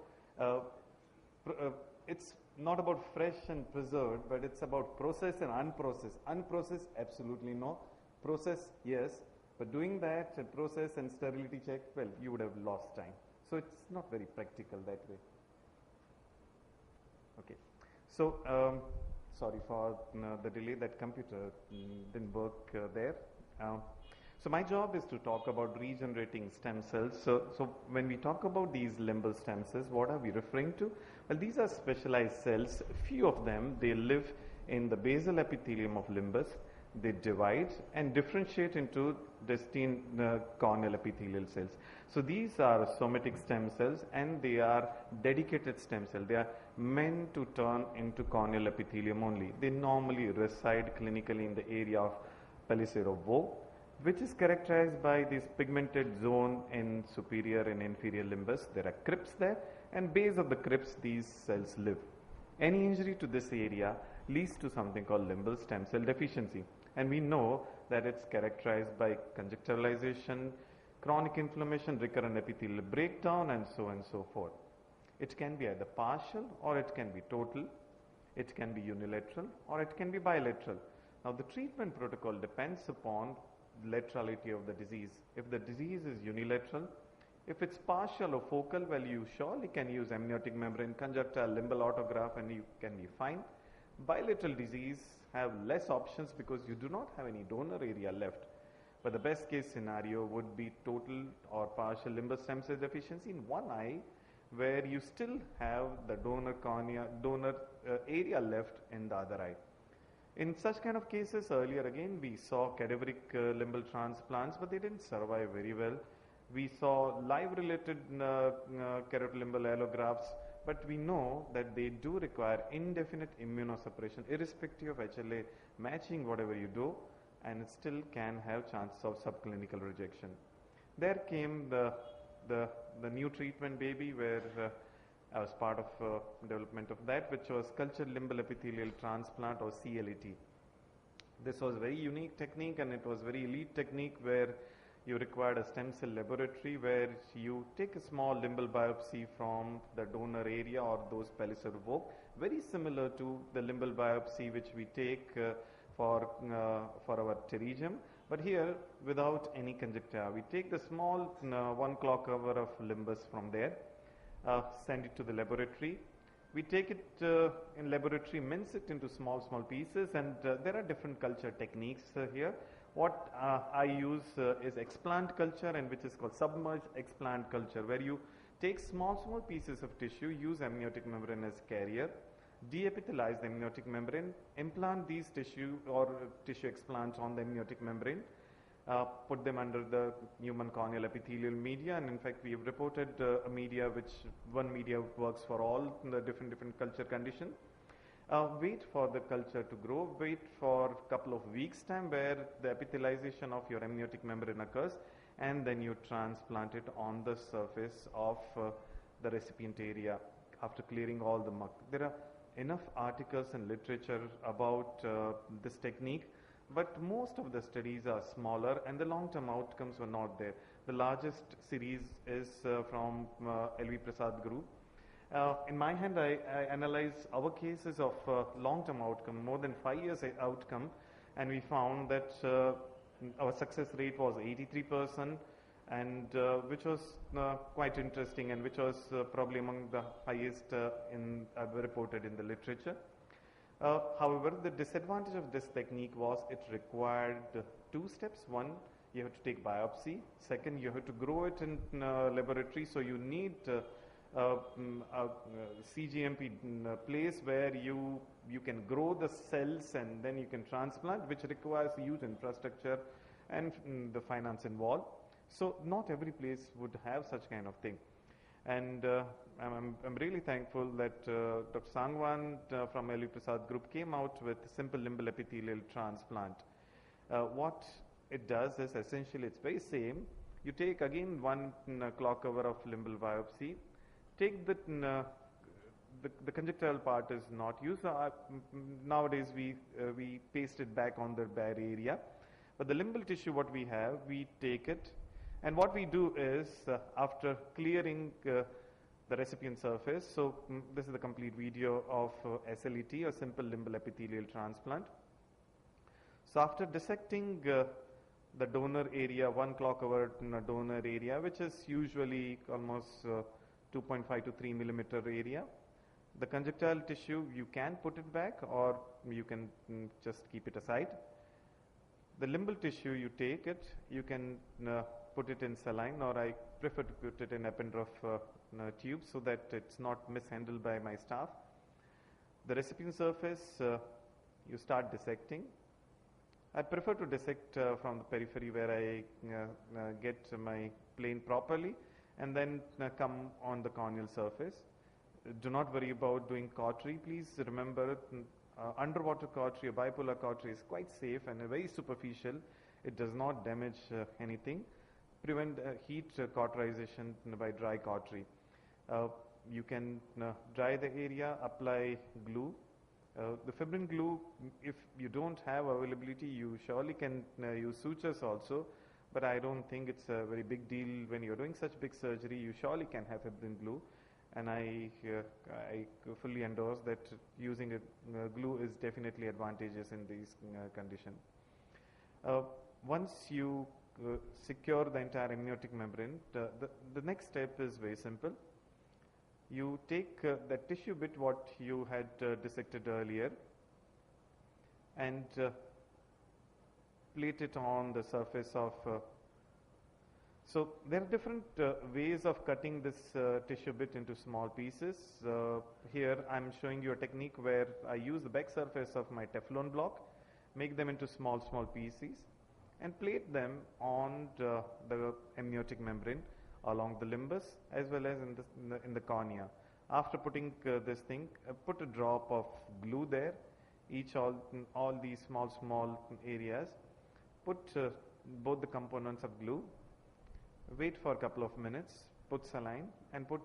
Speaker 6: it's not about fresh and preserved, but it's about process and unprocessed. Unprocessed, absolutely no. Process, yes. But doing that process and sterility check, well, you would have lost time. So it's not very practical that way. Okay. So, sorry for the delay. That computer didn't work there. So my job is to talk about regenerating stem cells. So when we talk about these limbal stem cells, what are we referring to? Well, these are specialized cells. Few of them, they live in the basal epithelium of limbus. They divide and differentiate into distinct corneal epithelial cells. So these are somatic stem cells, and they are dedicated stem cells. They are meant to turn into corneal epithelium only. They normally reside clinically in the area of Palisade-Vaux, which is characterized by this pigmented zone in superior and inferior limbus. There are crypts there, and base of the crypts these cells live. Any injury to this area leads to something called limbal stem cell deficiency. And we know that it's characterized by conjunctivalization, chronic inflammation, recurrent epithelial breakdown, and so forth. It can be either partial or it can be total. It can be unilateral or it can be bilateral. Now the treatment protocol depends upon laterality of the disease. If the disease is unilateral, if it's partial or focal, well, you surely can use amniotic membrane, conjunctival, limbal autograft, and you can be fine. Bilateral disease have less options because you do not have any donor area left. But the best case scenario would be total or partial limbal stem cell deficiency in one eye, where you still have the donor cornea, area left in the other eye. In such kind of cases, earlier again, we saw cadaveric limbal transplants, but they didn't survive very well. We saw live-related keratolimbar allografts, but we know that they do require indefinite immunosuppression, irrespective of HLA matching whatever you do, and it still can have chances of subclinical rejection. There came the new treatment baby, where I was part of development of that, which was cultured limbal epithelial transplant, or CLET. This was a very unique technique, and it was very elite technique, where you required a stem cell laboratory where you take a small limbal biopsy from the donor area or those Palisade-Vaux, very similar to the limbal biopsy which we take for our pterygium, but here without any conjunctiva. We take the small 1 clock cover of limbus from there, send it to the laboratory. We take it in laboratory, mince it into small pieces, and there are different culture techniques here. What I use is explant culture, and which is called submerged explant culture, where you take small pieces of tissue, use amniotic membrane as carrier, deepithelize the amniotic membrane, implant these tissue or tissue explants on the amniotic membrane, put them under the human corneal epithelial media, and in fact we have reported a media which one media works for all the different culture conditions. Wait for the culture to grow, wait for a couple of weeks time where the epithelialization of your amniotic membrane occurs, and then you transplant it on the surface of the recipient area after clearing all the muck. There are enough articles and literature about this technique, but most of the studies are smaller and the long-term outcomes were not there. The largest series is from L.V. Prasad group. In my hand, I analyze our cases of long-term outcome, more than 5 years outcome, and we found that our success rate was 83%, and which was quite interesting, and which was probably among the highest reported in the literature. However, the disadvantage of this technique was it required 2 steps. One, you have to take biopsy. Second, you have to grow it in laboratory, so you need a CGMP place where you can grow the cells and then you can transplant, which requires huge infrastructure and the finance involved. So not every place would have such kind of thing. And I'm really thankful that Dr. Sangwan from L.V. Prasad group came out with simple limbal epithelial transplant. What it does is essentially it's very same. You take again 1 clock hour of limbal biopsy. Take the conjunctival part is not used. Nowadays we paste it back on the bare area. But the limbal tissue, what we have, we take it, and what we do is after clearing the recipient surface. So this is the complete video of SLET, or simple limbal epithelial transplant. So after dissecting the donor area, 1 clock hour donor area, which is usually almost 2.5 to 3 millimeter area. The conjunctival tissue, you can put it back or you can just keep it aside. The limbal tissue, you take it, you can put it in saline, or I prefer to put it in Eppendorf tube so that it's not mishandled by my staff. The recipient surface, you start dissecting. I prefer to dissect from the periphery where I get my plane properly, and then come on the corneal surface. Do not worry about doing cautery. Please remember, underwater cautery or bipolar cautery is quite safe and very superficial. It does not damage anything. Prevent heat cauterization by dry cautery. You can dry the area, apply glue. The fibrin glue, if you don't have availability, you surely can use sutures also. But I don't think it's a very big deal when you're doing such big surgery. You surely can have fibrin glue, and I fully endorse that using a glue is definitely advantageous in these conditions. Once you secure the entire amniotic membrane, the next step is very simple. You take that tissue bit what you had dissected earlier and plate it on the surface of so there are different ways of cutting this tissue bit into small pieces. Here I'm showing you a technique where I use the back surface of my Teflon block, make them into small pieces and plate them on the amniotic membrane along the limbus as well as in the cornea. After putting this thing, put a drop of glue there, all these small areas. Put both the components of glue, wait for a couple of minutes, put saline and put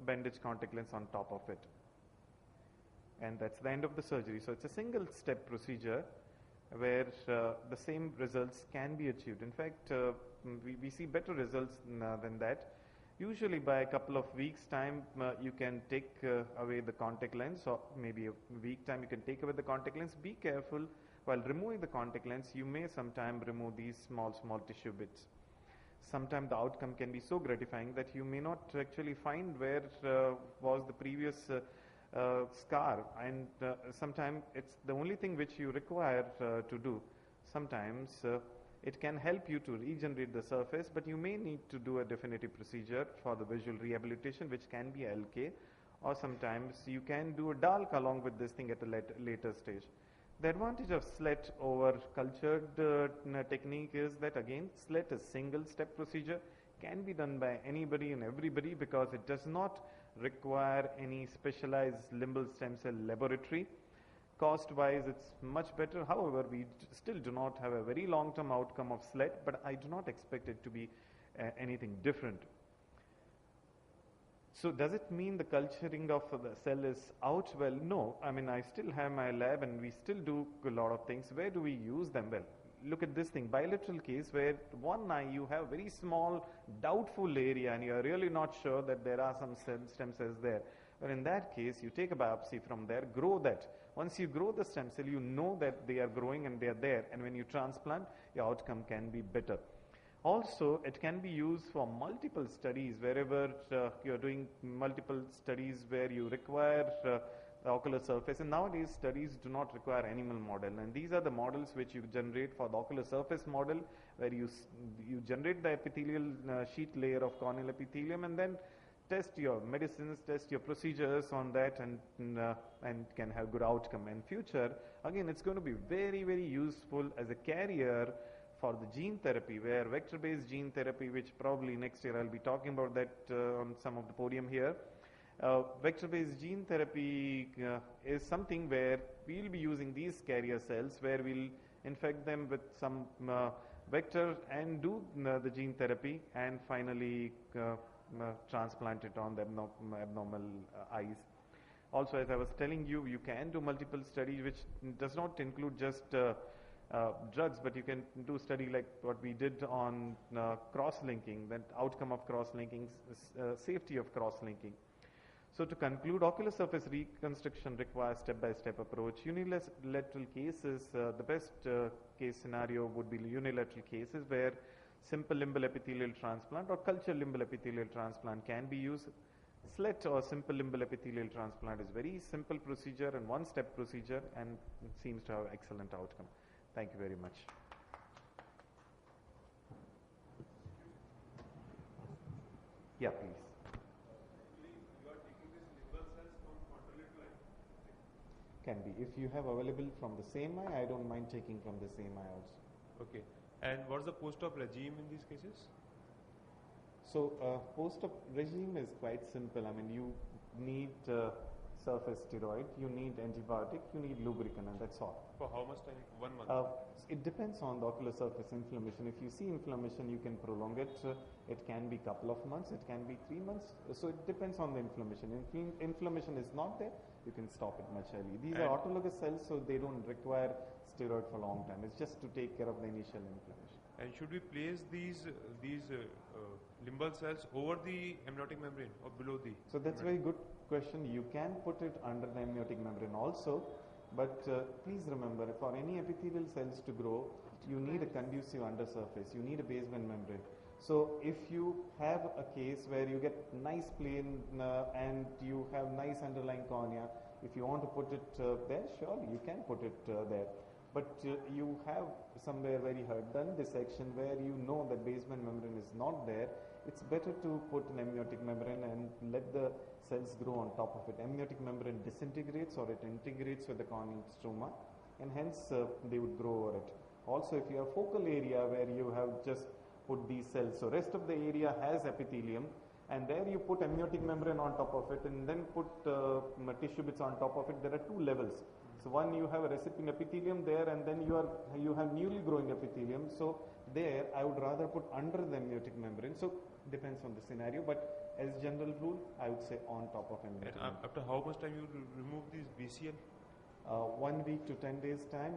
Speaker 6: bandage contact lens on top of it. And that's the end of the surgery. So it's a single step procedure where the same results can be achieved. In fact, we see better results than that. Usually by a couple of weeks time, you can take away the contact lens, or maybe a week time you can take away the contact lens. Be careful. While removing the contact lens, you may sometime remove these small tissue bits. Sometimes the outcome can be so gratifying that you may not actually find where was the previous scar, and sometimes it's the only thing which you require to do. Sometimes it can help you to regenerate the surface, but you may need to do a definitive procedure for the visual rehabilitation, which can be LK, or sometimes you can do a DALK along with this thing at a later stage. The advantage of SLET over cultured technique is that again, SLET is single step procedure, can be done by anybody and everybody because it does not require any specialized limbal stem cell laboratory. cost-wise, it's much better. However, we still do not have a very long-term outcome of SLED, but I do not expect it to be anything different. So does it mean the culturing of the cell is out? Well, no. I mean, I still have my lab and we still do a lot of things. Where do we use them? Well, look at this thing, bilateral case where one eye you have very small doubtful area and you are really not sure that there are some stem cells there. But in that case, you take a biopsy from there, grow that. Once you grow the stem cell, you know that they are growing and they are there. And when you transplant, your outcome can be better. Also, it can be used for multiple studies wherever you are doing multiple studies where you require the ocular surface. And nowadays, studies do not require animal model. And these are the models which you generate for the ocular surface model, where you generate the epithelial sheet layer of corneal epithelium and then test your medicines, test your procedures on that and can have good outcome. In future, again, it's going to be very, very useful as a carrier for the gene therapy, where vector-based gene therapy, which probably next year I'll be talking about that on some of the podium here. Vector-based gene therapy is something where we'll be using these carrier cells, where we'll infect them with some vector and do the gene therapy and finally transplant it on the abnormal eyes. Also, as I was telling you, you can do multiple studies, which does not include just drugs, but you can do study like what we did on cross-linking, that outcome of cross-linking, safety of cross-linking. So to conclude, ocular surface reconstruction requires step-by-step approach. Unilateral cases, the best case scenario would be unilateral cases where simple limbal epithelial transplant or culture limbal epithelial transplant can be used. Slit or simple limbal epithelial transplant is very simple procedure and one-step procedure and seems to have excellent outcome. Thank you very much. Yeah, please.
Speaker 8: You are taking these limbal cells from frontal to eye?
Speaker 6: Can be. If you have available from the same eye, I don't mind taking from the same eye also.
Speaker 8: Okay. And what's the post-op regime in these cases?
Speaker 6: So, post-op regime is quite simple. I mean, you need surface steroid, you need antibiotic, you need lubricant, and that's all.
Speaker 8: For how much time? 1 month?
Speaker 6: It depends on the ocular surface inflammation. If you see inflammation, you can prolong it. It can be couple of months, it can be 3 months. So it depends on the inflammation. If inflammation is not there, you can stop it much early. These are autologous cells, so they don't require steroid for a long time. It's just to take care of the initial inflammation.
Speaker 8: And should we place these limbal cells over the amniotic membrane or below the?
Speaker 6: So that's a very good question. You can put it under the amniotic membrane also, but please remember, for any epithelial cells to grow, you need a conducive undersurface. You need a basement membrane. So if you have a case where you get nice plane and you have nice underlying cornea, if you want to put it there, surely you can put it there. But you have somewhere where you have done dissection where you know that basement membrane is not there, it's better to put an amniotic membrane and let the cells grow on top of it. Amniotic membrane disintegrates or it integrates with the corneal stroma and hence they would grow over it. Also, if you have focal area where you have just put these cells, so rest of the area has epithelium and there you put amniotic membrane on top of it and then put tissue bits on top of it, there are two levels. So one, you have a recipient epithelium there and then you have newly growing epithelium. So there I would rather put under the amniotic membrane. So depends on the scenario, but as general rule I would say on top of amniotic membrane.
Speaker 8: After how much time you remove these BCL?
Speaker 6: 1 week to 10 days time.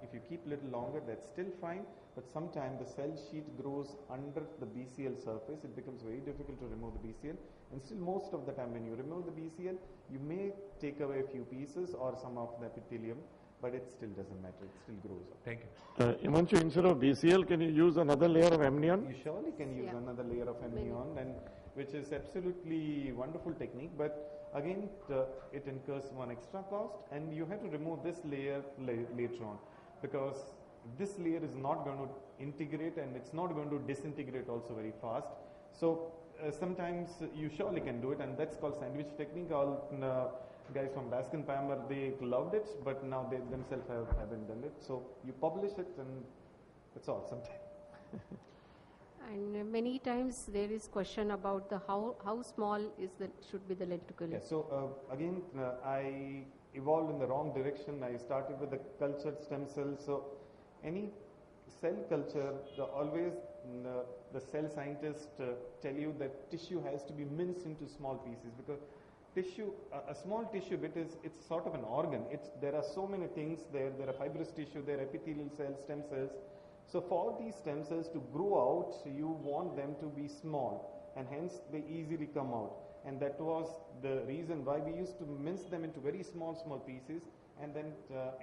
Speaker 6: If you keep little longer, that's still fine, but sometimes the cell sheet grows under the BCL surface. It becomes very difficult to remove the BCL, and still most of the time when you remove the BCL, you may take away a few pieces or some of the epithelium, but it still doesn't matter, it still grows up.
Speaker 8: Thank you.
Speaker 3: Himanshu, instead of BCL, can you use another layer of amnion?
Speaker 6: You surely can use another layer of amnion, and which is absolutely wonderful technique, but again it incurs one extra cost and you have to remove this layer later on, because this layer is not going to integrate and it's not going to disintegrate also very fast. So sometimes you surely can do it, and that's called sandwich technique. All guys from Baskin Palmer, they loved it, but now they themselves haven't done it. So you publish it and that's all sometimes.
Speaker 1: And many times there is question about the how small is should be the lenticle.
Speaker 6: Yeah, so again, evolved in the wrong direction. I started with the cultured stem cells. So any cell culture, always the cell scientists tell you that tissue has to be minced into small pieces, because tissue, a small tissue bit it's sort of an organ. There are so many things there. There are fibrous tissue, there are epithelial cells, stem cells. So for these stem cells to grow out, you want them to be small, and hence they easily come out. And that was the reason why we used to mince them into very small pieces and then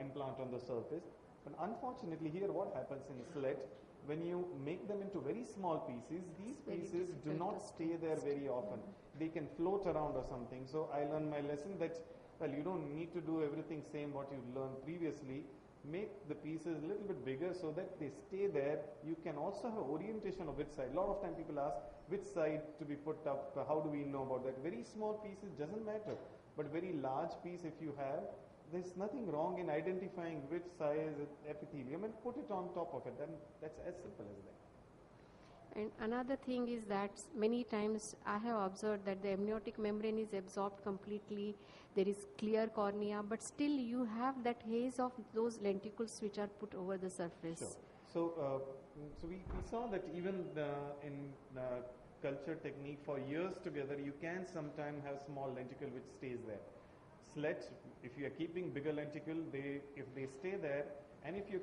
Speaker 6: implant on the surface. But unfortunately here what happens in SLET, when you make them into very small pieces, these pieces do not stay there very often. They can float around or something. So I learned my lesson that, well, you don't need to do everything same what you learned previously. Make the pieces a little bit bigger so that they stay there. You can also have orientation of which side. A lot of time people ask which side to be put up. How do we know about that? Very small pieces doesn't matter, but very large piece if you have, there's nothing wrong in identifying which size epithelium and put it on top of it. And that's as simple as that.
Speaker 1: And another thing is that many times I have observed that the amniotic membrane is absorbed completely. There is clear cornea, but still you have that haze of those lenticles which are put over the surface.
Speaker 6: Sure. So, so we saw that even in culture technique for years together, you can sometimes have small lenticle which stays there. SLET, if you are keeping bigger lenticle, if they stay there, and if you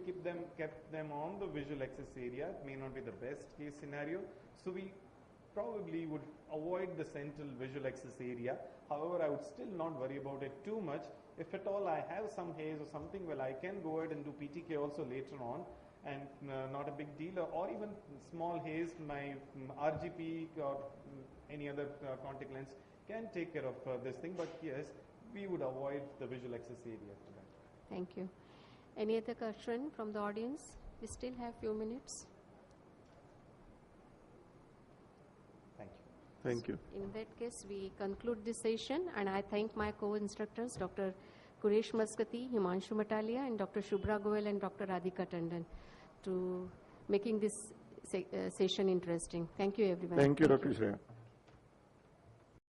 Speaker 6: kept them on the visual access area, it may not be the best case scenario. So we probably would avoid the central visual access area. However, I would still not worry about it too much. If at all I have some haze or something, well, I can go ahead and do PTK also later on, and not a big deal. Or even small haze, my RGP or any other contact lens can take care of this thing. But yes, we would avoid the visual access area for that.
Speaker 1: Thank you. Any other question from the audience? We still have few minutes.
Speaker 6: Thank you.
Speaker 3: Thank you.
Speaker 1: In that case, we conclude this session, and I thank my co-instructors, Dr. Kuresh Maskati, Himanshu Matalia, and Dr. Shubhra Goel and Dr. Radhika Tandon to making this session interesting. Thank you, everyone.
Speaker 3: Thank you, Dr. Shreya.